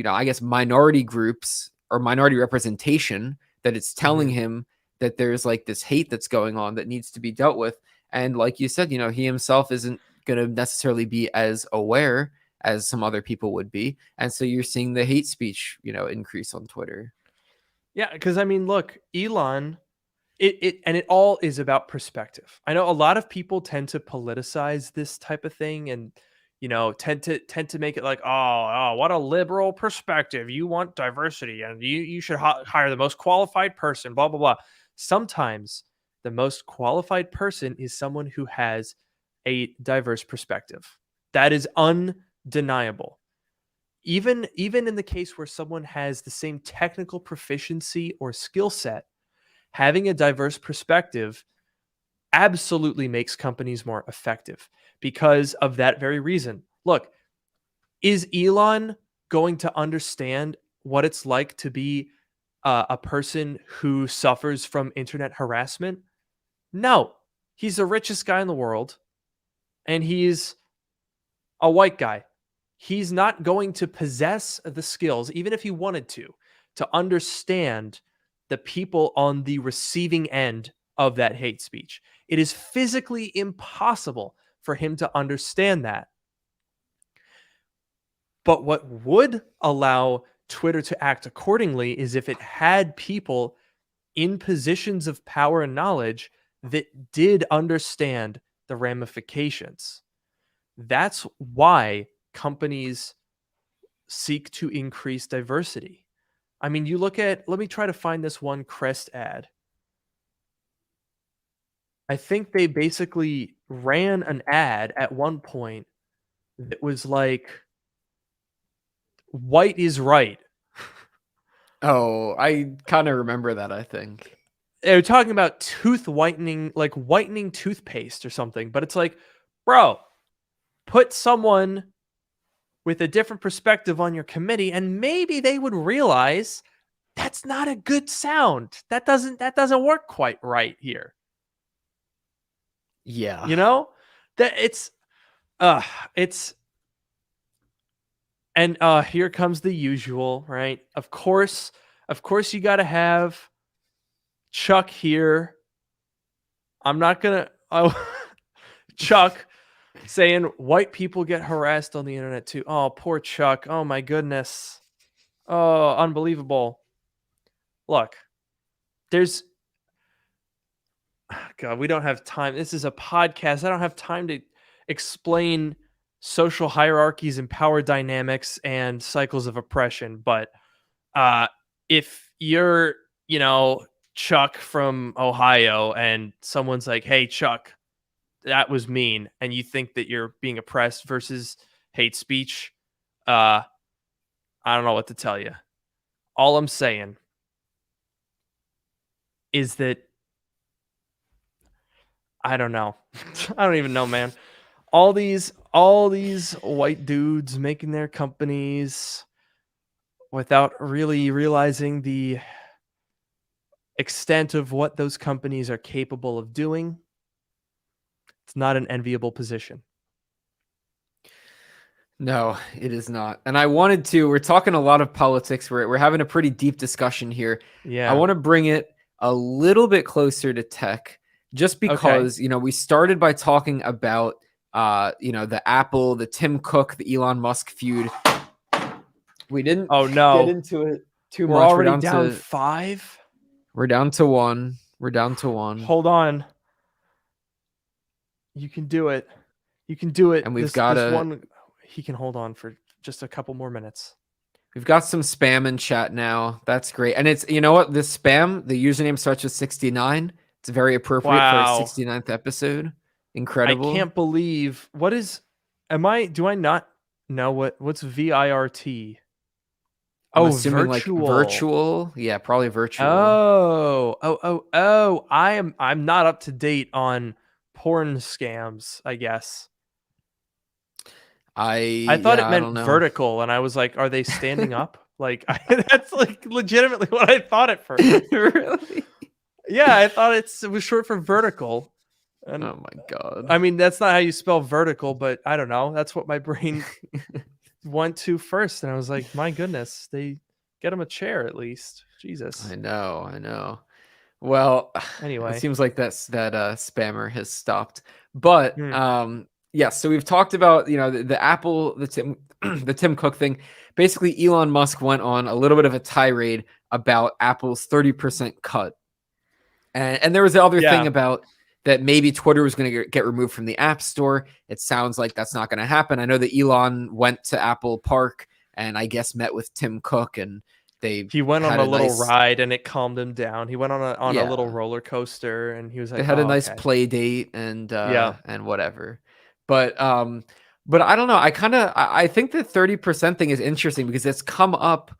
I guess minority groups or minority representation that it's telling him that there's this hate that's going on that needs to be dealt with. And like you said, he himself isn't going to necessarily be as aware as some other people would be. And so you're seeing the hate speech, increase on Twitter. Yeah, because I mean, look, Elon, it all is about perspective. I know a lot of people tend to politicize this type of thing, and tend to make it like, oh, what a liberal perspective. You want diversity, and you should hire the most qualified person. Blah blah blah. Sometimes the most qualified person is someone who has a diverse perspective. That is undeniable. Even in the case where someone has the same technical proficiency or skill set, having a diverse perspective absolutely makes companies more effective because of that very reason. Look, is Elon going to understand what it's like to be a person who suffers from internet harassment? No. He's the richest guy in the world, and he's a white guy. He's not going to possess the skills, even if he wanted to understand the people on the receiving end of that hate speech. It is physically impossible for him to understand that. But what would allow Twitter to act accordingly is if it had people in positions of power and knowledge that did understand the ramifications. That's why companies seek to increase diversity. I mean, you look at, let me try to find this one Crest ad. I think they basically ran an ad at one point that was like, white is right. Oh, I kind of remember that, I think. They're talking about tooth whitening, like whitening toothpaste or something, but it's like, bro, put someone with a different perspective on your committee, and maybe they would realize that's not a good sound. That doesn't work quite right here. Yeah. You know? That it's and here comes the usual, right? Of course you got to have Chuck here. I'm not going to Chuck saying white people get harassed on the internet too. Oh, poor Chuck. Oh my goodness. Oh, unbelievable. Look, there's God, we don't have time. This is a podcast. I don't have time to explain social hierarchies and power dynamics and cycles of oppression. But if you're, Chuck from Ohio and someone's like, hey, Chuck, that was mean, and you think that you're being oppressed versus hate speech, I don't know what to tell you. All I'm saying is that I don't know. I don't even know, man. All these white dudes making their companies without really realizing the extent of what those companies are capable of doing. It's not an enviable position. No, it is not. And we're talking a lot of politics. We're having a pretty deep discussion here. Yeah. I want to bring it a little bit closer to tech just because, we started by talking about, the Apple, the Tim Cook, the Elon Musk feud. We didn't get into it too much. We're already down 5. We're down to 1. We're down to 1. Hold on. You can do it. You can do it. And we've got one. He can hold on for just a couple more minutes. We've got some spam in chat now. That's great. And it's, you know what? This spam, the username starts with 69. It's very appropriate for our 69th episode. Incredible. I can't believe do I not know what's VIRT? I'm assuming virtual. Like virtual. Yeah, probably virtual. I'm not up to date on porn scams, I guess. I thought it meant vertical, and I was like, are they standing up? Like, that's like legitimately what I thought at first. Really? Yeah, I thought it was short for vertical. And, oh my God. I mean, that's not how you spell vertical, but I don't know. That's what my brain went to first. And I was like, my goodness, they get him a chair at least. Jesus. I know. Well, anyway, it seems like that spammer has stopped. But yeah, so we've talked about, the Apple, the Tim Cook thing. Basically, Elon Musk went on a little bit of a tirade about Apple's 30% cut. And there was the other thing about that maybe Twitter was going to get removed from the App Store. It sounds like that's not going to happen. I know that Elon went to Apple Park and I guess met with Tim Cook, and he went on a little ride and it calmed him down. He went on a little roller coaster and he was like, they had a nice play date and whatever. But I don't know. I think the 30% thing is interesting because it's come up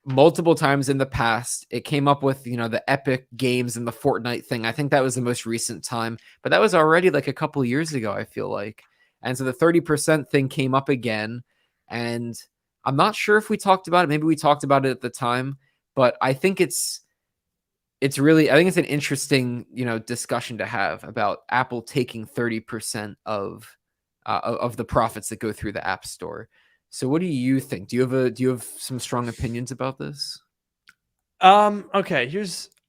multiple times in the past. It came up with, the Epic Games and the Fortnite thing. I think that was the most recent time, but that was already like a couple years ago, I feel like. And so the 30% thing came up again, and I'm not sure if we talked about it. Maybe we talked about it at the time, but I think it's really, I think it's an interesting, discussion to have about Apple taking 30% of the profits that go through the App Store. So what do you think? Do you have some strong opinions about this? Okay,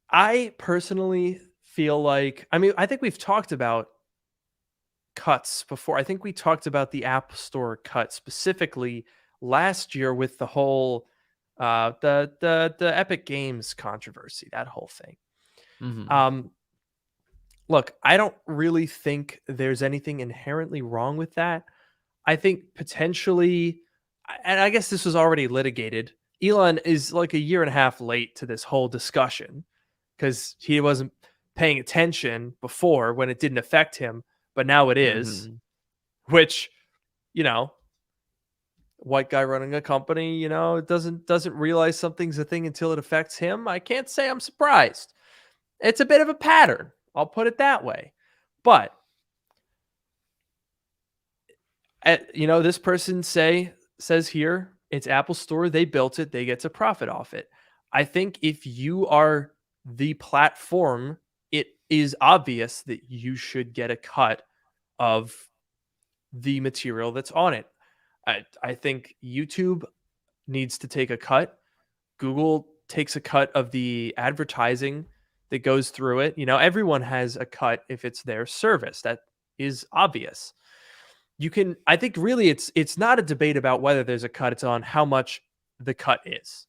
I personally feel like, I think we've talked about cuts before. I think we talked about the App Store cut specifically last year with the whole the Epic Games controversy, that whole thing. Mm-hmm. Look, I don't really think there's anything inherently wrong with that. I think potentially, and I guess this was already litigated, Elon is like a year and a half late to this whole discussion because he wasn't paying attention before when it didn't affect him, but now it is, which, white guy running a company, doesn't realize something's a thing until it affects him. I can't say I'm surprised. It's a bit of a pattern. I'll put it that way. But This person says here it's Apple Store. They built it. They get to profit off it. I think if you are the platform, it is obvious that you should get a cut of the material that's on it. I think YouTube needs to take a cut. Google takes a cut of the advertising that goes through it. Everyone has a cut if it's their service. That is obvious. I think really it's not a debate about whether there's a cut, it's on how much the cut is.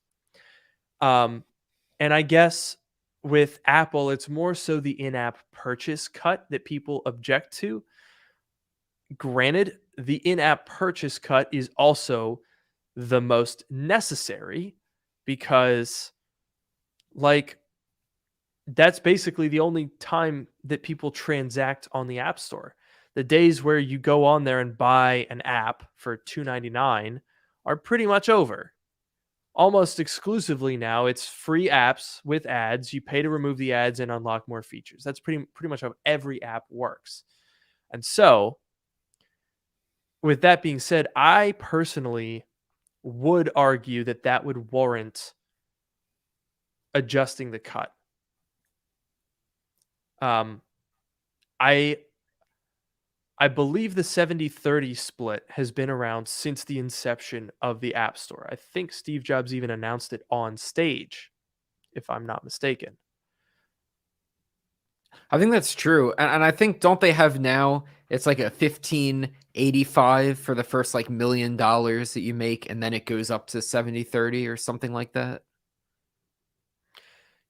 And I guess with Apple, it's more so the in-app purchase cut that people object to. Granted, the in-app purchase cut is also the most necessary because that's basically the only time that people transact on the App Store. The days where you go on there and buy an app for $2.99 are pretty much over. Almost exclusively now, it's free apps with ads. You pay to remove the ads and unlock more features. That's pretty much how every app works. And so, with that being said, I personally would argue that would warrant adjusting the cut. I believe the 70-30 split has been around since the inception of the App Store. I think Steve Jobs even announced it on stage, if I'm not mistaken. I think that's true. And I think, don't they have now, it's like a $15.85 for the first $1 million that you make, and then it goes up to 70-30 or something like that?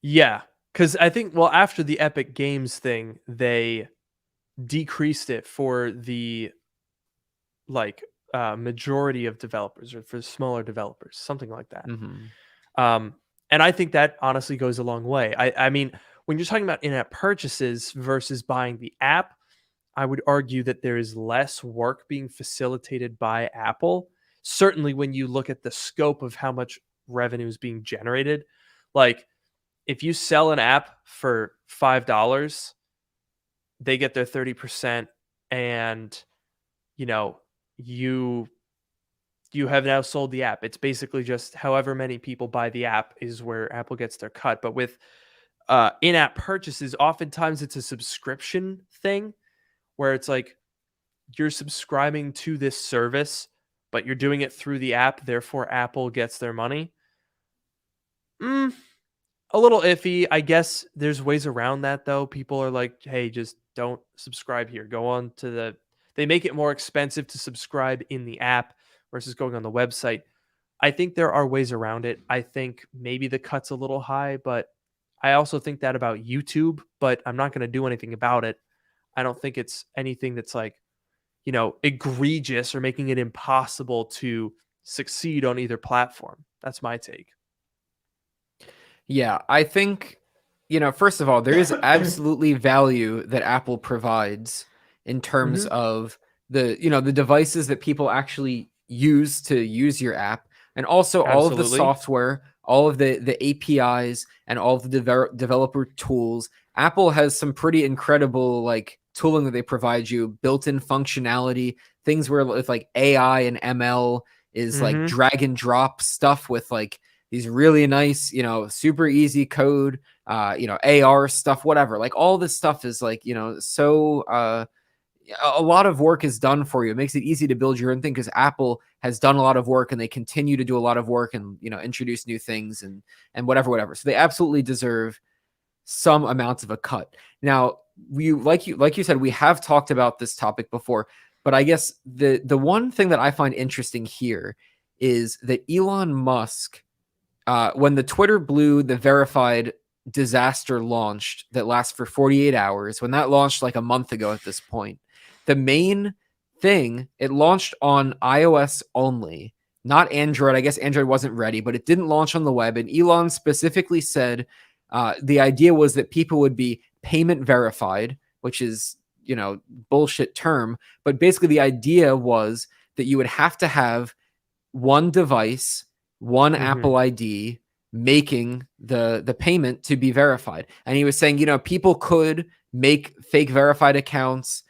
Yeah, because I think, after the Epic Games thing, they decreased it for the majority of developers, or for smaller developers, something like that. And I think that honestly goes a long way. I mean, when you're talking about in-app purchases versus buying the app, I would argue that there is less work being facilitated by Apple. Certainly when you look at the scope of how much revenue is being generated. If you sell an app for $5, they get their 30%, and you have now sold the app. It's basically just however many people buy the app is where Apple gets their cut. But with in-app purchases, oftentimes it's a subscription thing where it's you're subscribing to this service, but you're doing it through the app, therefore Apple gets their money. A little iffy. I guess there's ways around that, though. People are like, hey, just don't subscribe here. Go on to they make it more expensive to subscribe in the app versus going on the website. I think there are ways around it. I think maybe the cut's a little high, but I also think that about YouTube, but I'm not going to do anything about it. I don't think it's anything that's egregious or making it impossible to succeed on either platform. That's my take. Yeah, I think, first of all, there is absolutely value that Apple provides in terms of the devices that people actually use to use your app, and also all of the software, all of the APIs, and all of the developer tools. Apple has some pretty incredible tooling that they provide you, built-in functionality, things where with AI and ML is drag and drop stuff with these really nice, super easy code, AR stuff, whatever. All this stuff is so a lot of work is done for you. It makes it easy to build your own thing because Apple has done a lot of work and they continue to do a lot of work and, introduce new things and whatever. So they absolutely deserve some amounts of a cut. Now, like you said, we have talked about this topic before, but I guess the one thing that I find interesting here is that Elon Musk, when the Twitter Blue, the verified disaster launched that lasts for 48 hours, when that launched a month ago at this point, the main thing, it launched on iOS only, not Android. I guess Android wasn't ready, but it didn't launch on the web. And Elon specifically said the idea was that people would be payment verified, which is, bullshit term. But basically the idea was that you would have to have one device, one Apple ID making the payment to be verified. And he was saying, people could make fake verified accounts,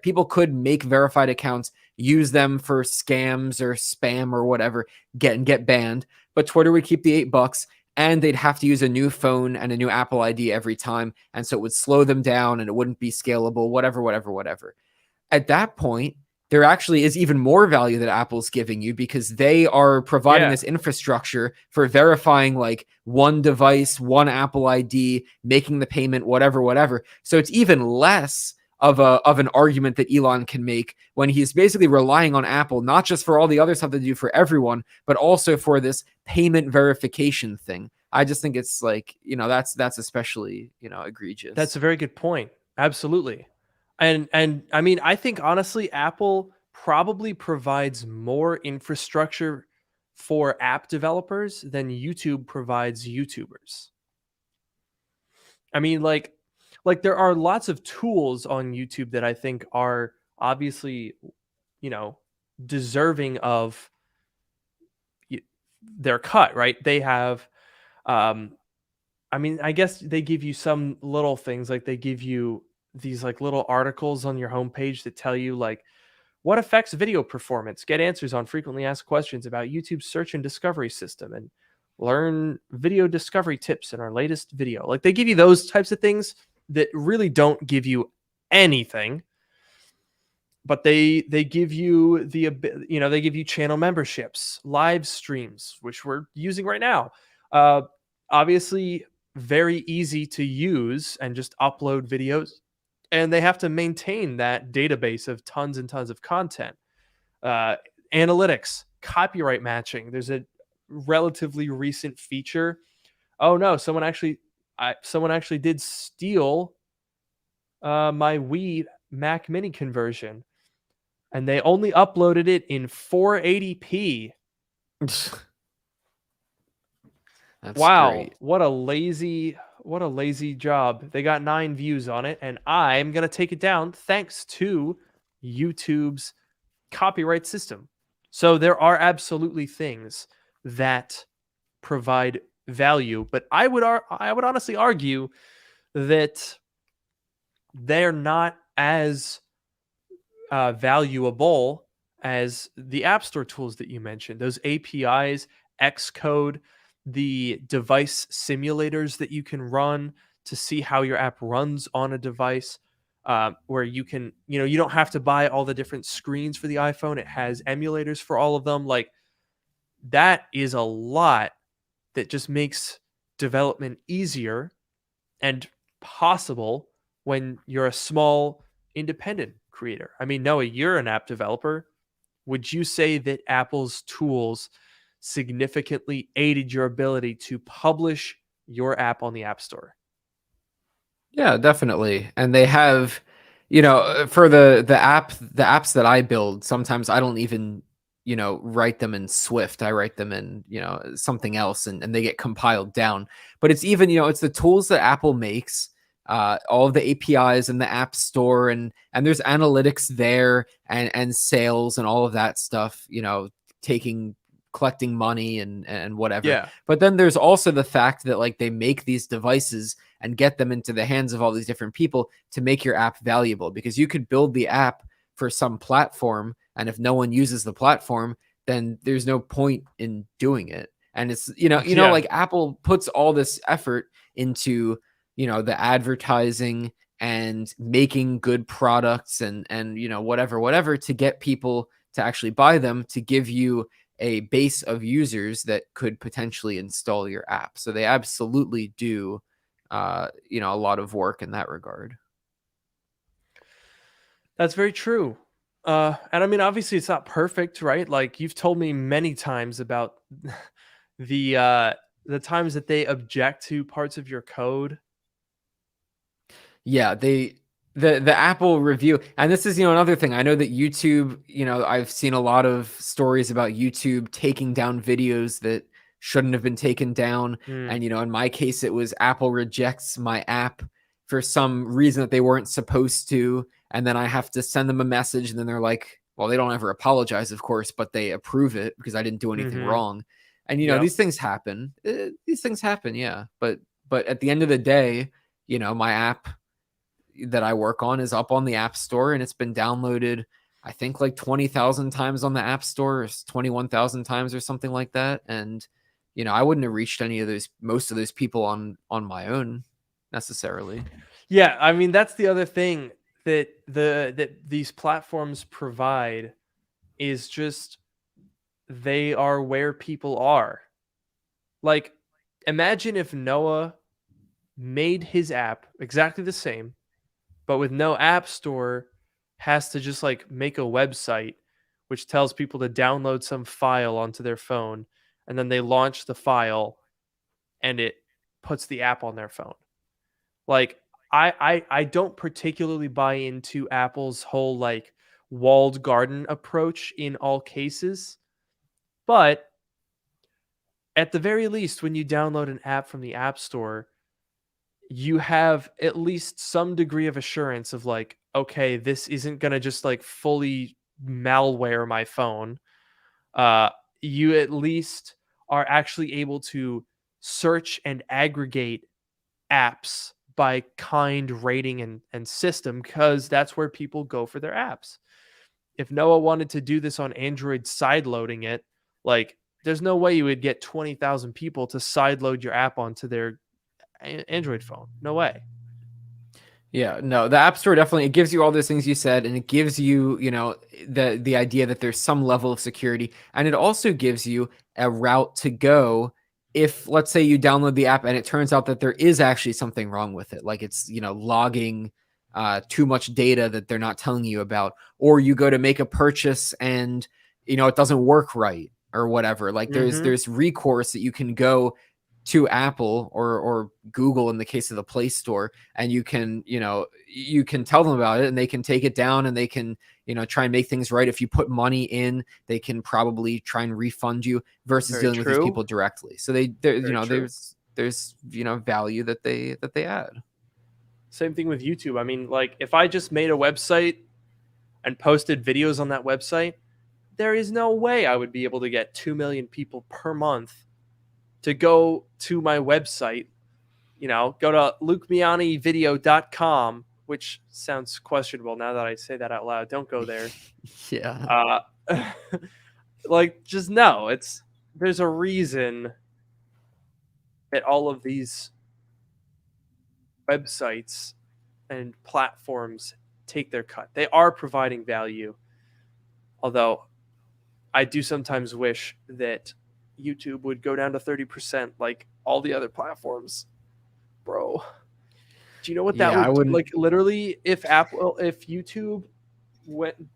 people could make verified accounts use them for scams or spam or whatever, get banned. But Twitter would keep the $8, and they'd have to use a new phone and a new Apple ID every time. And so it would slow them down and it wouldn't be scalable, whatever. At that point, there actually is even more value that Apple's giving you, because they are providing this infrastructure for verifying like one device, one Apple ID, making the payment, whatever. So it's even less of an argument that Elon can make when he's basically relying on Apple, not just for all the other stuff they do for everyone, but also for this payment verification thing. I just think it's like, that's especially, egregious. That's a very good point. Absolutely. And I mean, I think honestly, Apple probably provides more infrastructure for app developers than YouTube provides YouTubers. I mean, like there are lots of tools on YouTube that I think are obviously, deserving of their cut, right? They have, I mean, I guess they give you some little things, like they give you these like little articles on your homepage that tell you like what affects video performance, get answers on frequently asked questions about YouTube's search and discovery system, and learn video discovery tips in our latest video. Like they give you those types of things that really don't give you anything, but they give you they give you channel memberships, live streams, which we're using right now. Obviously very easy to use and just upload videos, and they have to maintain that database of tons and tons of content. Analytics, copyright matching. There's a relatively recent feature. Oh no, someone actually did steal my Wii Mac Mini conversion, and they only uploaded it in 480p. That's wow, great. what a lazy job. They got 9 views on it, and I'm going to take it down thanks to YouTube's copyright system. So there are absolutely things that provide value, but I would honestly argue that they're not as valuable as the App Store tools that you mentioned. Those APIs, Xcode, the device simulators that you can run to see how your app runs on a device, where you can, you don't have to buy all the different screens for the iPhone. It has emulators for all of them. Like that is a lot that just makes development easier and possible when you're a small independent creator. I mean, Noah, you're an app developer. Would you say that Apple's tools significantly aided your ability to publish your app on the App Store? Yeah, definitely. And they have, for the apps that I build, sometimes I don't even, write them in Swift. I write them in, something else, and they get compiled down. But it's even, it's the tools that Apple makes, all of the APIs in the App Store, and there's analytics there, and sales and all of that stuff, collecting money and whatever. Yeah. But then there's also the fact that like they make these devices and get them into the hands of all these different people to make your app valuable, because you could build the app for some platform, and if no one uses the platform, then there's no point in doing it. And it's, like Apple puts all this effort into, the advertising and making good products and whatever to get people to actually buy them, to give you a base of users that could potentially install your app. So they absolutely do, a lot of work in that regard. That's very true. And I mean, obviously it's not perfect, right? Like you've told me many times about the times that they object to parts of your code. Yeah, the Apple review, and this is, another thing. I know that YouTube, I've seen a lot of stories about YouTube taking down videos that shouldn't have been taken down. And, in my case, it was Apple rejects my app for some reason that they weren't supposed to. And then I have to send them a message, and then they're like, well, they don't ever apologize, of course, but they approve it because I didn't do anything wrong. And, these things happen. Yeah. But at the end of the day, my app that I work on is up on the App Store, and it's been downloaded, I think like 20,000 times on the App Store, or 21,000 times or something like that. And, I wouldn't have reached most of those people on my own necessarily. Yeah, I mean that's the other thing that these platforms provide is just they are where people are. Like, imagine if Noah made his app exactly the same, but with no app store, has to just like make a website which tells people to download some file onto their phone, and then they launch the file and it puts the app on their phone. Like, I don't particularly buy into Apple's whole like walled garden approach in all cases, but at the very least, when you download an app from the App Store, you have at least some degree of assurance of like, okay, this isn't going to just like fully malware my phone. You at least are actually able to search and aggregate apps by kind, rating, and system, because that's where people go for their apps. If Noah wanted to do this on Android, side loading it, like, there's no way you would get 20,000 people to side load your app onto their Android phone. No way. Yeah, no, the App Store definitely, it gives you all those things you said, and it gives you, the idea that there's some level of security, and it also gives you a route to go if, let's say, you download the app and it turns out that there is actually something wrong with it, like it's, logging too much data that they're not telling you about, or you go to make a purchase and it doesn't work right or whatever. Like there's recourse that you can go to Apple or Google in the case of the Play Store, and you can tell them about it, and they can take it down, and they can try and make things right. If you put money in, they can probably try and refund you versus Very dealing with these true. people directly. So there's value that they add. Same thing with YouTube. I mean, like, if I just made a website and posted videos on that website, there is no way I would be able to get 2 million people per month to go to my website. Go to lukemeanivideo.com, which sounds questionable now that I say that out loud. Don't go there. Yeah. Like, just no. There's a reason that all of these websites and platforms take their cut. They are providing value. Although I do sometimes wish that YouTube would go down to 30% like all the other platforms. Bro, do you know what that would do? Like, literally, if YouTube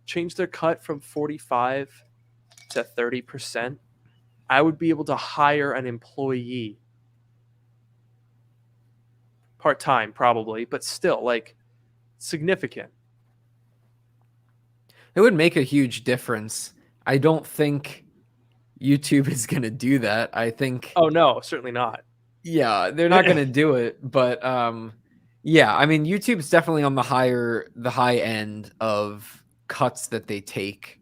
changed their cut from 45 to 30%, I would be able to hire an employee. Part-time, probably, but still, like, significant. It would make a huge difference. I don't think YouTube is going to do that. I think... Oh, no, certainly not. Yeah, they're not going to do it. But, yeah, I mean, YouTube's definitely on the high end of cuts that they take.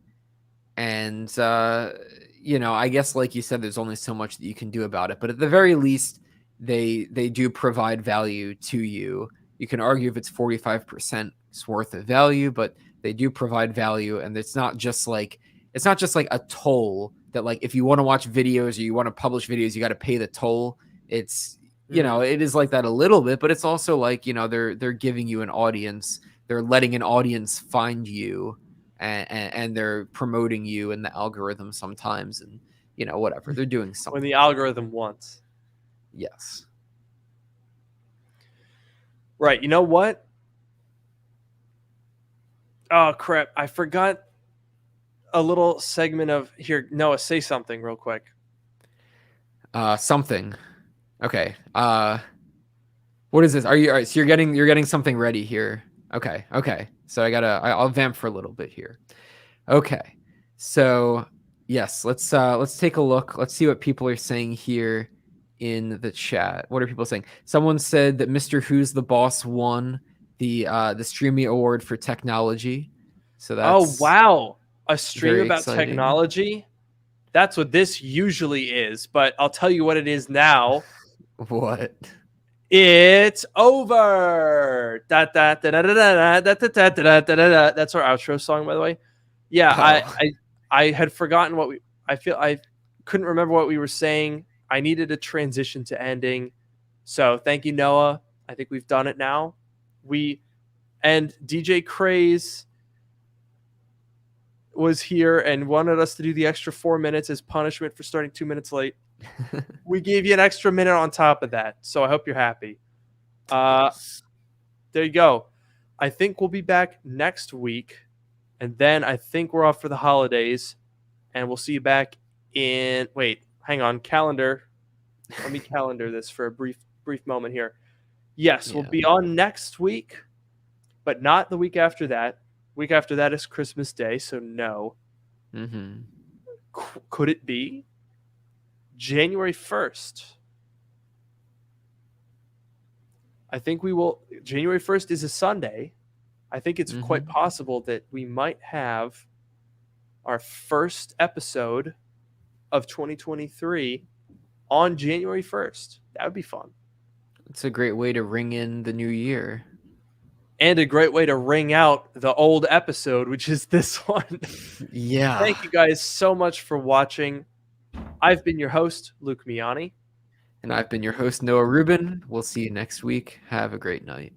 And, I guess, like you said, there's only so much that you can do about it. But at the very least, they do provide value to you. You can argue if it's 45% worth of value, but they do provide value. And it's not just like a toll that, like, if you want to watch videos or you want to publish videos, you got to pay the toll. It's, it is like that a little bit, but it's also like, they're giving you an audience. They're letting an audience find you, and they're promoting you in the algorithm sometimes, and whatever, they're doing something when the algorithm wants. Yes. Right. You know what? Oh, crap. I forgot a little segment of here. Noah, say something real quick. Something. Okay. What is this? Are you, all right, so you're getting something ready here. Okay. So I'll vamp for a little bit here. Okay. So yes, let's take a look. Let's see what people are saying here in the chat. What are people saying? Someone said that Mr. Who's the Boss won the Streamy Award for technology. So that's, oh wow, a stream about exciting. Technology. That's what this usually is, but I'll tell you what it is now. What? It's over. That's our outro song, by the way. Yeah, Oh. I had forgotten what I couldn't remember what we were saying. I needed a transition to ending. So thank you, Noah. I think we've done it now. And DJ Craze was here and wanted us to do the extra 4 minutes as punishment for starting 2 minutes late. We gave you an extra minute on top of that, so I hope you're happy. Yes. There you go. I think we'll be back next week, and then I think we're off for the holidays, and we'll see you back in. Wait, hang on, calendar. Let me calendar this for a brief moment here. Yes, we'll be on next week, but not the week after that. Week after that is Christmas Day, so no. Mm-hmm. Could it be January 1st? I think we will. January 1st is a Sunday. I think it's quite possible that we might have our first episode of 2023 on January 1st. That would be fun. It's a great way to ring in the new year. And a great way to ring out the old episode, which is this one. Yeah. Thank you guys so much for watching. I've been your host, Luke Miani. And I've been your host, Noah Rubin. We'll see you next week. Have a great night.